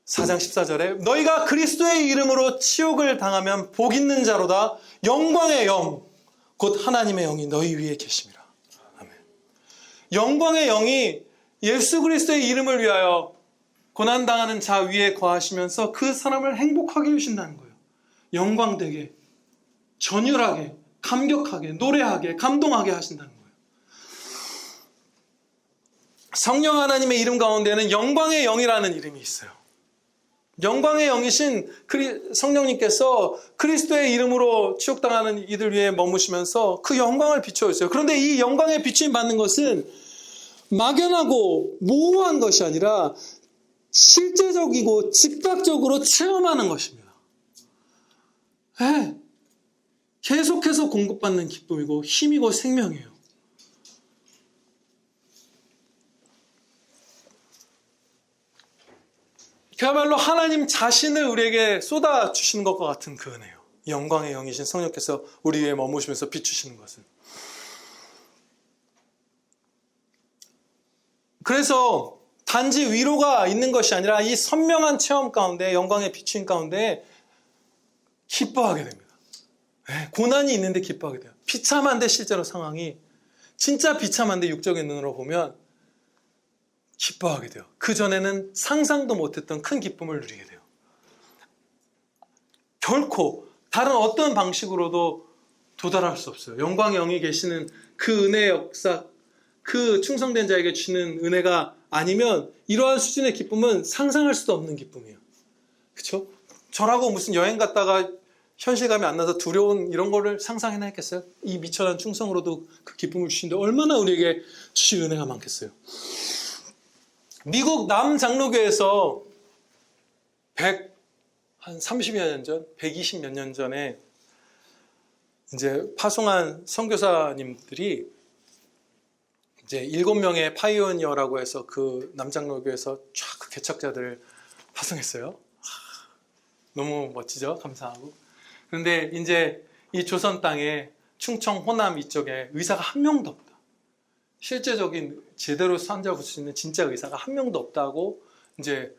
4장 14절에 너희가 그리스도의 이름으로 치욕을 당하면 복 있는 자로다. 영광의 영, 곧 하나님의 영이 너희 위에 계심이라. 아멘. 영광의 영이 예수 그리스도의 이름을 위하여 고난당하는 자 위에 거하시면서 그 사람을 행복하게 해주신다는 거예요. 영광되게, 전율하게, 감격하게, 노래하게, 감동하게 하신다는 거예요. 성령 하나님의 이름 가운데는 영광의 영이라는 이름이 있어요. 영광의 영이신 성령님께서 그리스도의 이름으로 치욕당하는 이들 위에 머무시면서 그 영광을 비춰주세요. 그런데 이 영광의 비추임 받는 것은 막연하고 모호한 것이 아니라 실제적이고 즉각적으로 체험하는 것입니다. 네. 계속해서 공급받는 기쁨이고 힘이고 생명이에요. 그야말로 하나님 자신을 우리에게 쏟아주시는 것과 같은 그 은혜요. 영광의 영이신 성령께서 우리 위에 머무시면서 비추시는 것은. 그래서 단지 위로가 있는 것이 아니라 이 선명한 체험 가운데, 영광의 비추임 가운데 기뻐하게 됩니다. 네, 고난이 있는데 기뻐하게 돼요. 비참한데 실제로 상황이 진짜 비참한데 육적인 눈으로 보면 기뻐하게 돼요. 그전에는 상상도 못했던 큰 기쁨을 누리게 돼요. 결코 다른 어떤 방식으로도 도달할 수 없어요. 영광의 영이 계시는 그 은혜의 역사, 그 충성된 자에게 주시는 은혜가 아니면 이러한 수준의 기쁨은 상상할 수도 없는 기쁨이에요. 그렇죠? 저라고 무슨 여행 갔다가 현실감이 안 나서 두려운 이런 거를 상상해나 했겠어요? 이 미천한 충성으로도 그 기쁨을 주시는데 얼마나 우리에게 주실 은혜가 많겠어요. 미국 남장로교에서 한 30여 년 전, 120 몇 년 전에 이제 파송한 선교사님들이 이제 7명의 파이오니어라고 해서 그 남장로교에서 쫙 그 개척자들을 파송했어요. 너무 멋지죠? 감사하고. 그런데 이제 이 조선 땅에 충청 호남 이쪽에 의사가 한 명도 없다. 실제적인 제대로 산잡을 수 있는 진짜 의사가 한 명도 없다고 이제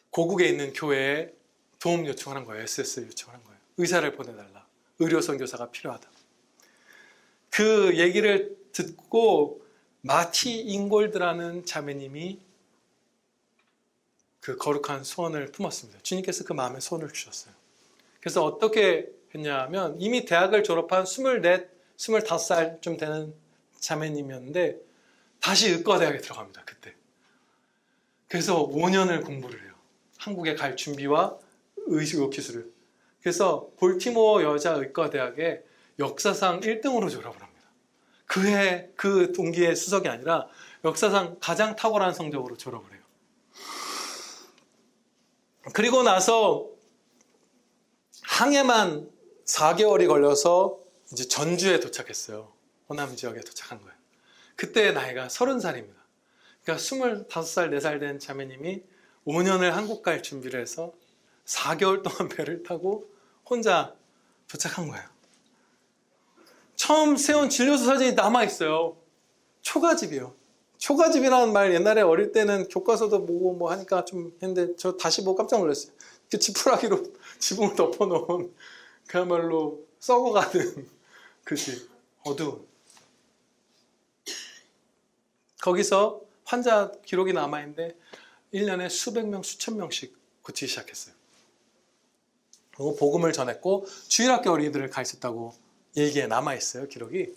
고국에 있는 교회에 도움 요청을 한 거예요. SS 요청을 한 거예요. 의사를 보내달라. 의료 선교사가 필요하다. 그 얘기를 듣고 마티 잉골드라는 자매님이 그 거룩한 소원을 품었습니다. 주님께서 그 마음에 소원을 주셨어요. 그래서 어떻게 했냐면 이미 대학을 졸업한 24, 25살쯤 되는 자매님이었는데 다시 의과대학에 들어갑니다. 그때. 그래서 5년을 공부를 해요. 한국에 갈 준비와 의료기술을. 그래서 볼티모어 여자의과대학에 역사상 1등으로 졸업을 합니다. 그해 그 동기의 수석이 아니라 역사상 가장 탁월한 성적으로 졸업을 해요. 그리고 나서 항해만 4개월이 걸려서 이제 전주에 도착했어요. 호남 지역에 도착한 거예요. 그때 나이가 30살입니다. 그러니까 25살, 4살 된 자매님이 5년을 한국 갈 준비를 해서 4개월 동안 배를 타고 혼자 도착한 거예요. 처음 세운 진료소 사진이 남아있어요. 초가집이요. 초가집이라는 말 옛날에 어릴 때는 교과서도 보고 뭐 하니까 좀 했는데 저 다시 보고 깜짝 놀랐어요. 그 지푸라기로 지붕을 덮어놓은 그야말로 썩어가는 그지 어두운. 거기서 환자 기록이 남아있는데 1년에 수백 명, 수천 명씩 고치기 시작했어요. 그리고 복음을 전했고 주일학교 어린이들을 가르쳤다고 얘기에 남아있어요. 기록이.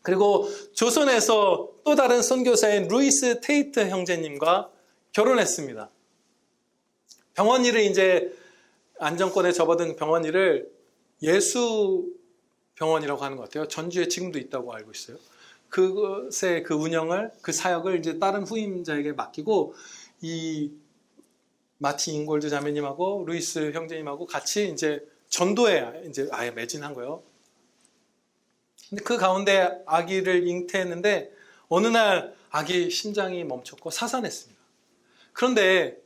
그리고 조선에서 또 다른 선교사인 루이스 테이트 형제님과 결혼했습니다. 병원 일을 이제 안정권에 접어든 병원 일을 예수 병원이라고 하는 것 같아요. 전주에 지금도 있다고 알고 있어요. 그것의 그 운영을, 그 사역을 이제 다른 후임자에게 맡기고 이 마티 잉골드 자매님하고 루이스 형제님하고 같이 이제 전도에 이제 아예 매진한 거예요. 근데 그 가운데 아기를 잉태했는데 어느 날 아기 심장이 멈췄고 사산했습니다. 그런데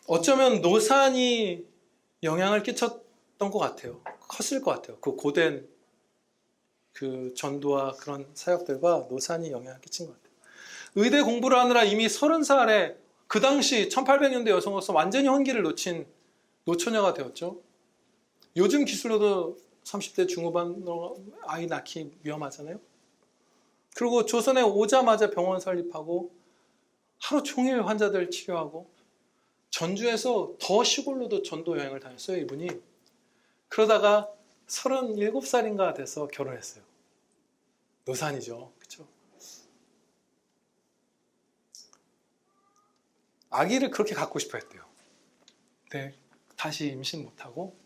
어쩌면 노산이 영향을 끼쳤던 것 같아요. 컸을 것 같아요. 그 고된 그 전도와 그런 사역들과 노산이 영향을 끼친 것 같아요. 의대 공부를 하느라 이미 30살에 그 당시 1800년대 여성으로서 완전히 혼기를 놓친 노처녀가 되었죠. 요즘 기술로도 30대 중후반 아이 낳기 위험하잖아요. 그리고 조선에 오자마자 병원 설립하고 하루 종일 환자들 치료하고 전주에서 더 시골로도 전도 여행을 다녔어요, 이분이. 그러다가 37살인가 돼서 결혼했어요. 노산이죠. 그렇죠? 아기를 그렇게 갖고 싶어 했대요. 근데 다시 임신 못하고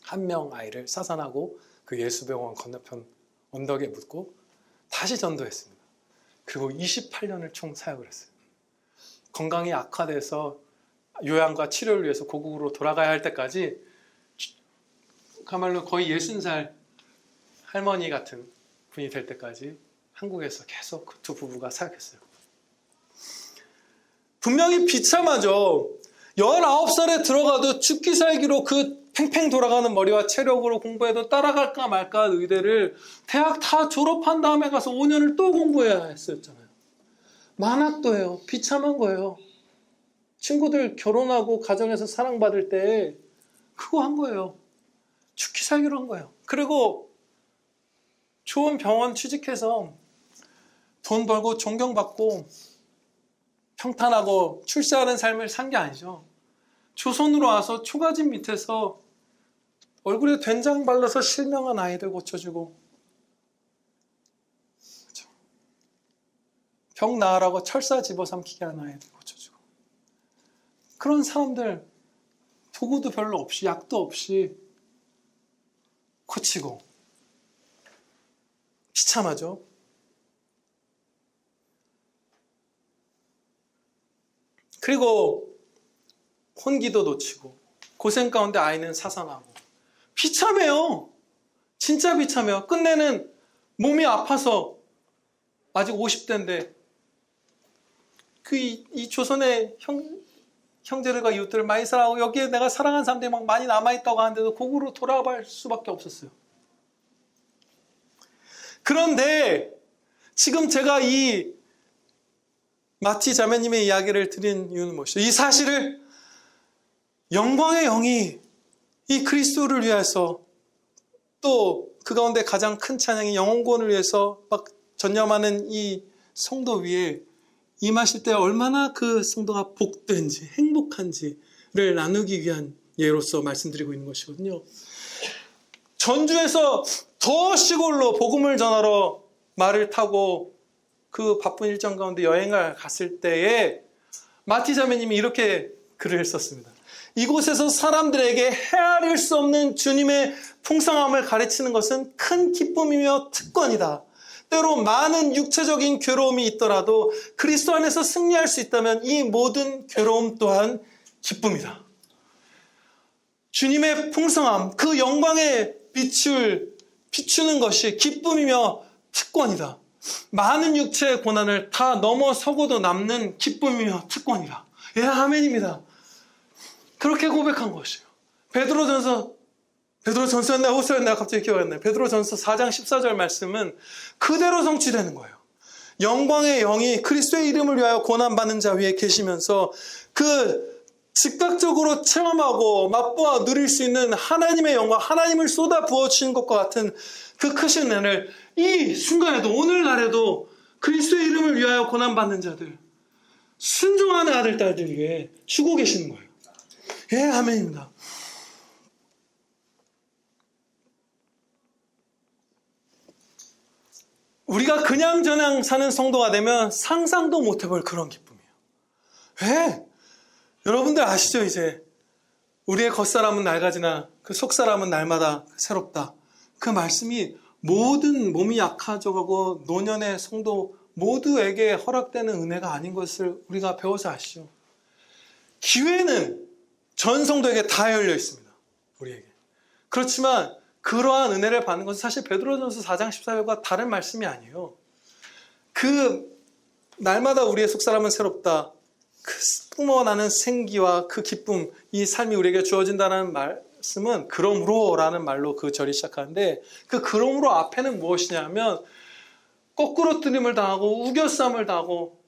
한 명 아이를 사산하고 그 예수병원 건너편 언덕에 묻고 다시 전도했습니다. 그리고 28년을 총 사역을 했어요. 건강이 악화돼서 요양과 치료를 위해서 고국으로 돌아가야 할 때까지 그야말로 거의 60살 할머니 같은 분이 될 때까지 한국에서 계속 그 두 부부가 사역했어요. 분명히 비참하죠. 19살에 들어가도 죽기 살기로 그 팽팽 돌아가는 머리와 체력으로 공부해도 따라갈까 말까 한 의대를 대학 다 졸업한 다음에 가서 5년을 또 공부해야 했었잖아요. 만학도 해요. 비참한 거예요. 친구들 결혼하고 가정에서 사랑받을 때 그거 한 거예요. 죽기 살기로 한 거예요. 그리고 좋은 병원 취직해서 돈 벌고 존경받고 평탄하고 출세하는 삶을 산 게 아니죠. 조선으로 와서 초가집 밑에서 얼굴에 된장 발라서 실명한 아이들 고쳐주고 그렇죠. 병 나으라고 철사 집어삼키게 하는 아이들 고쳐주고 그런 사람들 도구도 별로 없이 약도 없이 고치고 비참하죠. 그리고 혼기도 놓치고 고생 가운데 아이는 사산하고 비참해요. 진짜 비참해요. 끝내는 몸이 아파서 아직 50대인데 이 조선의 형제들과 이웃들을 많이 사랑하고 여기에 내가 사랑하는 사람들이 막 많이 남아있다고 하는데도 고국으로 돌아갈 수밖에 없었어요. 그런데 지금 제가 이 마티 자매님의 이야기를 드린 이유는 무엇이죠? 이 사실을 영광의 영이 이 그리스도를 위해서 또 그 가운데 가장 큰 찬양이 영혼구원을 위해서 막 전념하는 이 성도 위에 임하실 때 얼마나 그 성도가 복된지 행복한지를 나누기 위한 예로서 말씀드리고 있는 것이거든요. 전주에서 더 시골로 복음을 전하러 말을 타고 그 바쁜 일정 가운데 여행을 갔을 때에 마티 자매님이 이렇게 글을 썼습니다. 이곳에서 사람들에게 헤아릴 수 없는 주님의 풍성함을 가르치는 것은 큰 기쁨이며 특권이다. 때로 많은 육체적인 괴로움이 있더라도 그리스도 안에서 승리할 수 있다면 이 모든 괴로움 또한 기쁨이다. 주님의 풍성함, 그 영광의 빛을 비추는 것이 기쁨이며 특권이다. 많은 육체의 고난을 다 넘어서고도 남는 기쁨이며 특권이다. 예, 아멘입니다. 그렇게 고백한 것이에요. 베드로전서였나 호세였나 갑자기 기억이 안 나요. 베드로전서 4장 14절 말씀은 그대로 성취되는 거예요. 영광의 영이 그리스도의 이름을 위하여 고난받는 자 위에 계시면서 그 즉각적으로 체험하고 맛보아 누릴 수 있는 하나님의 영광, 하나님을 쏟아 부어주시는 것과 같은 그 크신 은혜를 이 순간에도 오늘날에도 그리스도의 이름을 위하여 고난받는 자들, 순종하는 아들, 딸들 위해 주고 계시는 거예요. 예, 아멘입니다. 우리가 그냥저냥 사는 성도가 되면 상상도 못해볼 그런 기쁨이에요. 왜? 여러분들 아시죠? 이제 우리의 겉사람은 낡아지나 그 속사람은 날마다 새롭다. 그 말씀이 모든 몸이 약해져가고 노년의 성도 모두에게 허락되는 은혜가 아닌 것을 우리가 배워서 아시죠? 기회는 전 성도에게 다 열려 있습니다. 우리에게. 그렇지만 그러한 은혜를 받는 것은 사실 베드로전서 4장 14절과 다른 말씀이 아니에요. 그 날마다 우리의 속사람은 새롭다. 그 뿜어나는 생기와 그 기쁨, 이 삶이 우리에게 주어진다는 말씀은 그러므로라는 말로 그 절이 시작하는데, 그 그러므로 앞에는 무엇이냐면 거꾸로 뜨림을 당하고 우겨쌈을 당하고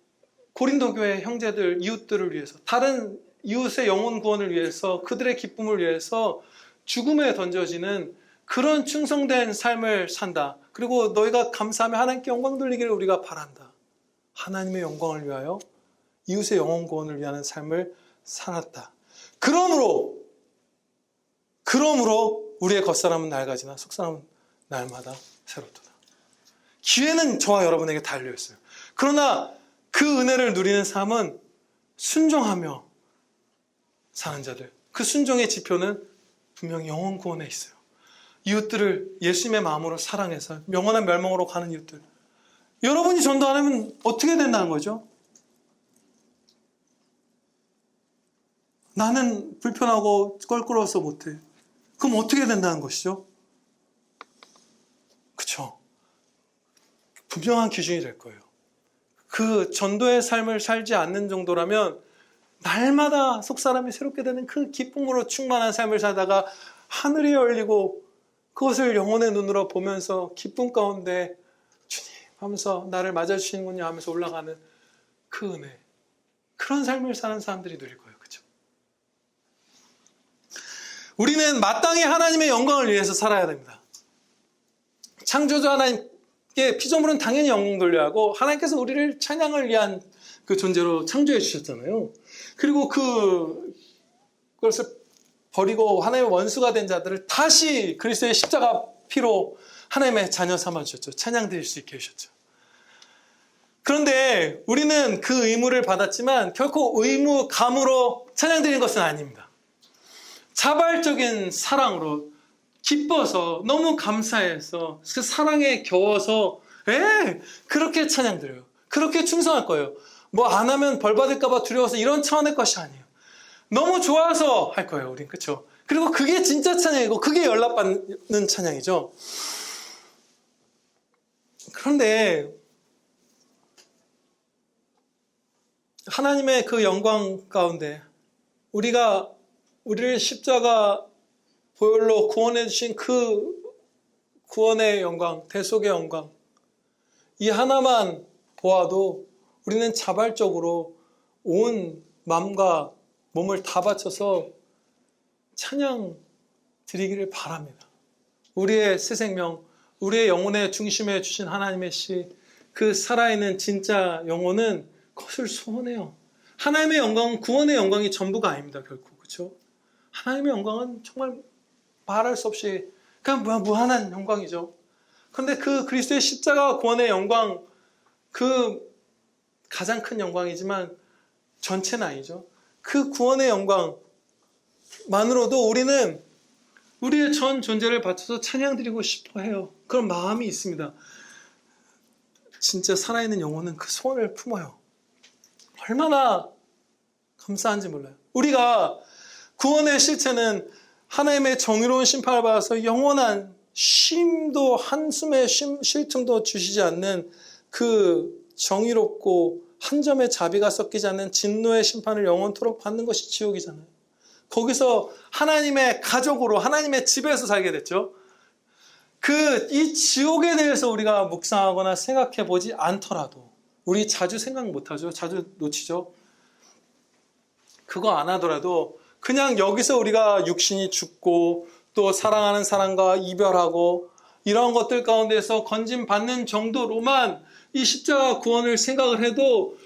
고린도 교회 형제들, 이웃들을 위해서, 다른 이웃의 영혼 구원을 위해서, 그들의 기쁨을 위해서 죽음에 던져지는 그런 충성된 삶을 산다. 그리고 너희가 감사하며 하나님께 영광 돌리기를 우리가 바란다. 하나님의 영광을 위하여 이웃의 영혼 구원을 위하는 삶을 살았다. 그러므로 우리의 겉사람은 낡아지나 속사람은 날마다 새롭도다. 기회는 저와 여러분에게 달려있어요. 그러나 그 은혜를 누리는 삶은 순종하며 사는 자들, 그 순종의 지표는 분명히 영혼 구원에 있어요. 이웃들을 예수님의 마음으로 사랑해서 영원한 멸망으로 가는 이웃들. 여러분이 전도 안 하면 어떻게 된다는 거죠? 나는 불편하고 껄끄러워서 못해. 그럼 어떻게 된다는 것이죠? 그쵸? 분명한 기준이 될 거예요. 그 전도의 삶을 살지 않는 정도라면 날마다 속사람이 새롭게 되는 그 기쁨으로 충만한 삶을 살다가 하늘이 열리고 그것을 영혼의 눈으로 보면서 기쁨 가운데 주님 하면서 나를 맞아주시는군요 하면서 올라가는 그 은혜, 그런 삶을 사는 사람들이 누릴 거예요. 그렇죠? 우리는 마땅히 하나님의 영광을 위해서 살아야 됩니다. 창조주 하나님께 피조물은 당연히 영광 돌려야 하고, 하나님께서 우리를 찬양을 위한 그 존재로 창조해 주셨잖아요. 그리고 그것을 버리고 하나님의 원수가 된 자들을 다시 그리스도의 십자가 피로 하나님의 자녀 삼아주셨죠. 찬양 드릴 수 있게 해주셨죠. 그런데 우리는 그 의무를 받았지만 결코 의무감으로 찬양 드리는 것은 아닙니다. 자발적인 사랑으로 기뻐서 너무 감사해서 그 사랑에 겨워서 그렇게 찬양 드려요. 그렇게 충성할 거예요. 뭐 안 하면 벌 받을까 봐 두려워서 이런 차원의 것이 아니에요. 너무 좋아서 할 거예요, 우린. 그렇죠? 그리고 그게 진짜 찬양이고 그게 연락받는 찬양이죠. 그런데 하나님의 그 영광 가운데 우리를 십자가 보혈로 구원해 주신 그 구원의 영광, 대속의 영광, 이 하나만 보아도 우리는 자발적으로 온 마음과 몸을 다 바쳐서 찬양 드리기를 바랍니다. 우리의 새 생명, 우리의 영혼의 중심에 주신 하나님의 씨, 그 살아있는 진짜 영혼은 그것을 소원해요. 하나님의 영광은 구원의 영광이 전부가 아닙니다, 결코. 그렇죠? 하나님의 영광은 정말 말할 수 없이 그냥 무한한 영광이죠. 그런데 그 그리스도의 십자가 구원의 영광, 그 가장 큰 영광이지만 전체는 아니죠. 그 구원의 영광만으로도 우리는 우리의 전 존재를 바쳐서 찬양드리고 싶어 해요. 그런 마음이 있습니다. 진짜 살아있는 영혼은 그 소원을 품어요. 얼마나 감사한지 몰라요. 우리가 구원의 실체는 하나님의 정의로운 심판을 받아서 영원한 쉼도 한숨의 쉴 틈도 주시지 않는 그 정의롭고 한 점의 자비가 섞이지 않는 진노의 심판을 영원토록 받는 것이 지옥이잖아요. 거기서 하나님의 가족으로 하나님의 집에서 살게 됐죠. 이 지옥에 대해서 우리가 묵상하거나 생각해 보지 않더라도, 우리 자주 생각 못하죠. 자주 놓치죠. 그거 안 하더라도 그냥 여기서 우리가 육신이 죽고 또 사랑하는 사람과 이별하고 이런 것들 가운데서 건짐받는 정도로만 이 십자가 구원을 생각을 해도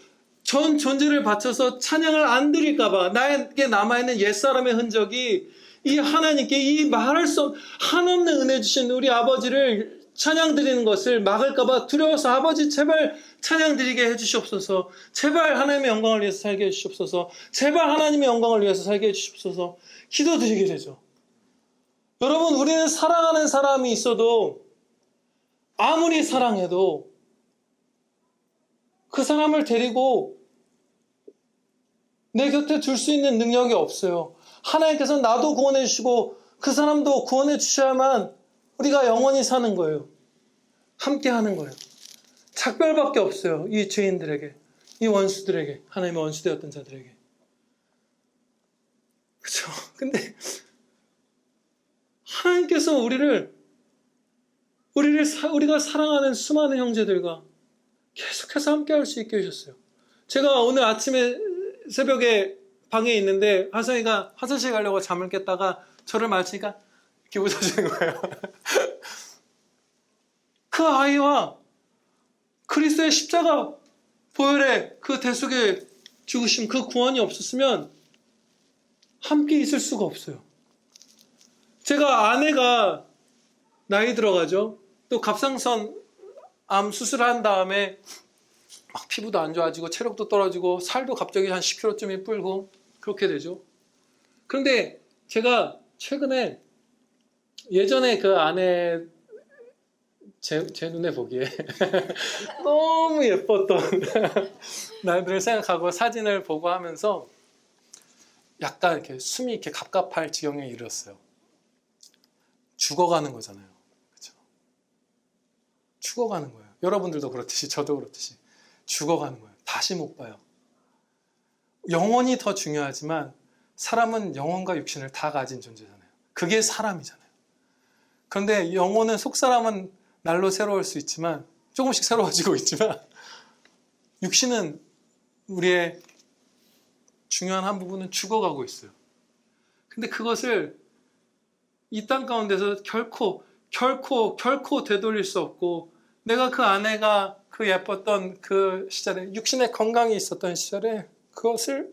전 존재를 바쳐서 찬양을 안 드릴까봐, 나에게 남아있는 옛사람의 흔적이 이 하나님께 이 말할 수 없는 한없는 은혜 주신 우리 아버지를 찬양 드리는 것을 막을까봐 두려워서 아버지 제발 찬양 드리게 해주시옵소서, 제발 하나님의 영광을 위해서 살게 해주시옵소서, 제발 하나님의 영광을 위해서 살게 해주시옵소서 기도드리게 되죠. 여러분, 우리는 사랑하는 사람이 있어도 아무리 사랑해도 그 사람을 데리고 내 곁에 둘 수 있는 능력이 없어요. 하나님께서 나도 구원해 주시고 그 사람도 구원해 주셔야만 우리가 영원히 사는 거예요. 함께 하는 거예요. 작별밖에 없어요. 이 죄인들에게, 이 원수들에게, 하나님의 원수되었던 자들에게. 그렇죠? 근데 하나님께서 우리가 사랑하는 수많은 형제들과 계속해서 함께 할 수 있게 해주셨어요. 제가 오늘 아침에 새벽에 방에 있는데 하성이가 화장실 가려고 잠을 깼다가 저를 마치니까 이렇게 웃어주는 거예요. 그 아이와 그리스도의 십자가 보혈의 그 대속의 죽으심, 그 구원이 없었으면 함께 있을 수가 없어요. 제가 아내가 나이 들어가죠. 또 갑상선 암 수술한 다음에 막 피부도 안 좋아지고 체력도 떨어지고 살도 갑자기 한 10kg쯤이 불고 그렇게 되죠. 그런데 제가 최근에 예전에 그 아내 제 눈에 보기에 너무 예뻤던 날들을 생각하고 사진을 보고 하면서 약간 이렇게 숨이 이렇게 갑갑할 지경에 이르렀어요. 죽어가는 거잖아요. 그렇죠? 죽어가는 거예요. 여러분들도 그렇듯이 저도 그렇듯이 죽어가는 거예요. 다시 못 봐요. 영혼이 더 중요하지만 사람은 영혼과 육신을 다 가진 존재잖아요. 그게 사람이잖아요. 그런데 영혼은 속사람은 날로 새로울 수 있지만 조금씩 새로워지고 있지만 육신은 우리의 중요한 한 부분은 죽어가고 있어요. 근데 그것을 이 땅 가운데서 결코 되돌릴 수 없고 내가 그 아내가 그 예뻤던 그 시절에 육신의 건강이 있었던 시절에 그것을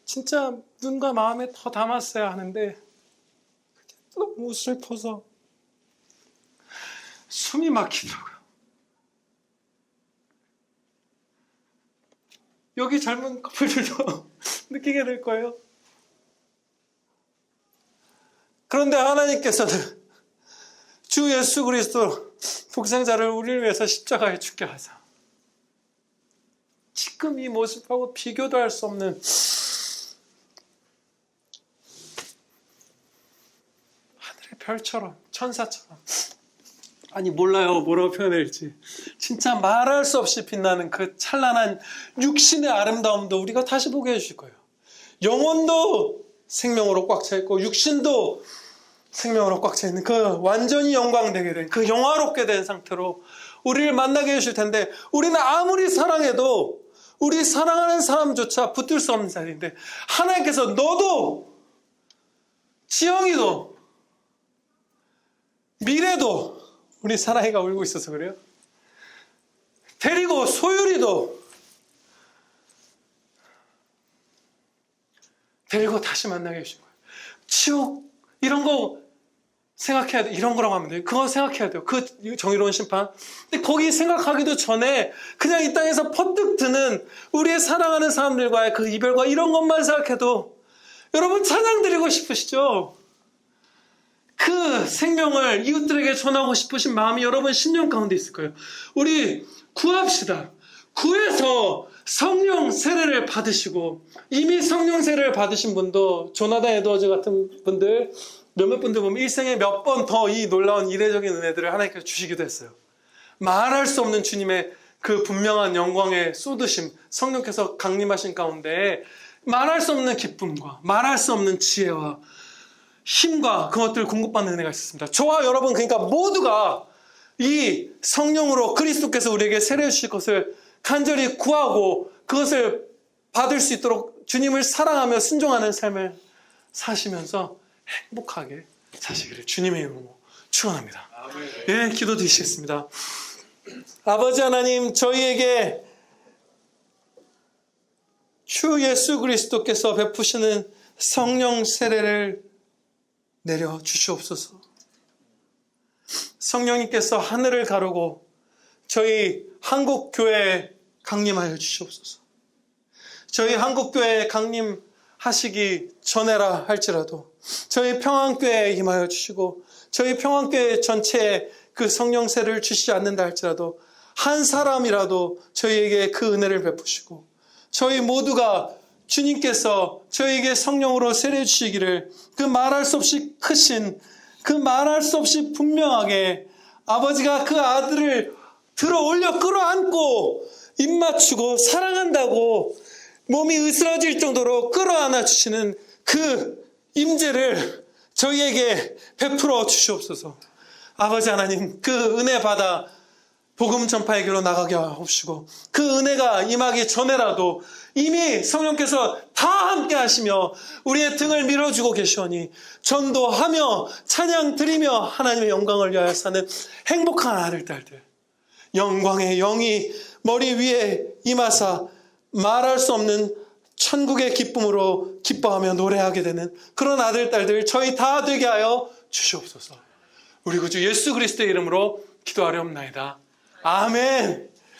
진짜 눈과 마음에 더 담았어야 하는데 너무 슬퍼서 숨이 막히더라고요. 여기 젊은 커플들도 느끼게 될 거예요. 그런데 하나님께서는 주 예수 그리스도 독생자를 우리를 위해서 십자가에 죽게 하사 지금 이 모습하고 비교도 할 수 없는 하늘의 별처럼 천사처럼 아니 몰라요 뭐라고 표현할지 진짜 말할 수 없이 빛나는 그 찬란한 육신의 아름다움도 우리가 다시 보게 해주실 거예요. 영혼도 생명으로 꽉 차 있고 육신도 생명으로 꽉 차 있는 그 완전히 영광되게 된 그 영화롭게 된 상태로 우리를 만나게 해주실 텐데 우리는 아무리 사랑해도 우리 사랑하는 사람조차 붙들 수 없는 자리인데 하나님께서 너도 지영이도 미래도 우리 사랑이가 울고 있어서 그래요. 데리고 소율이도 데리고 다시 만나게 해주신 거예요. 지옥 이런 거 생각해야 돼. 이런 거라고 하면 돼요. 그거 생각해야 돼요. 그 정의로운 심판. 근데 거기 생각하기도 전에 그냥 이 땅에서 퍼뜩 드는 우리의 사랑하는 사람들과의 그 이별과 이런 것만 생각해도 여러분 찬양 드리고 싶으시죠? 그 생명을 이웃들에게 전하고 싶으신 마음이 여러분 심령 가운데 있을 거예요. 우리 구합시다. 구해서 성령 세례를 받으시고 이미 성령 세례를 받으신 분도 조나단 에드워즈 같은 분들 몇몇 분들 보면 일생에 몇 번 더 이 놀라운 이례적인 은혜들을 하나님께서 주시기도 했어요. 말할 수 없는 주님의 그 분명한 영광의 쏟으심 성령께서 강림하신 가운데 말할 수 없는 기쁨과 말할 수 없는 지혜와 힘과 그것들을 공급받는 은혜가 있었습니다. 저와 여러분 그러니까 모두가 이 성령으로 그리스도께서 우리에게 세례해 주실 것을 간절히 구하고 그것을 받을 수 있도록 주님을 사랑하며 순종하는 삶을 사시면서 행복하게 사시기를 주님의 이름으로 축원합니다. 예, 기도 드리시겠습니다. 아버지 하나님, 저희에게 주 예수 그리스도께서 베푸시는 성령 세례를 내려 주시옵소서. 성령님께서 하늘을 가르고 저희 한국교회에 강림하여 주시옵소서. 저희 한국교회에 강림하시기 전에라 할지라도 저희 평안교회에 임하여 주시고 저희 평안교회 전체에 그 성령세를 주시지 않는다 할지라도 한 사람이라도 저희에게 그 은혜를 베푸시고 저희 모두가 주님께서 저희에게 성령으로 세례 주시기를 그 말할 수 없이 크신 그 말할 수 없이 분명하게 아버지가 그 아들을 들어 올려 끌어안고 입 맞추고 사랑한다고 몸이 으스러질 정도로 끌어안아 주시는 그 임재를 저희에게 베풀어 주시옵소서. 아버지 하나님, 그 은혜 받아 복음 전파의 길로 나가게 하옵시고 그 은혜가 임하기 전에라도 이미 성령께서 다 함께 하시며 우리의 등을 밀어주고 계시오니 전도하며 찬양 드리며 하나님의 영광을 위하여 사는 행복한 아들 딸들, 영광의 영이 머리 위에 임하사 말할 수 없는 천국의 기쁨으로 기뻐하며 노래하게 되는 그런 아들 딸들 저희 다 되게 하여 주시옵소서. 우리 구주 예수 그리스도의 이름으로 기도하려옵나이다. 아멘.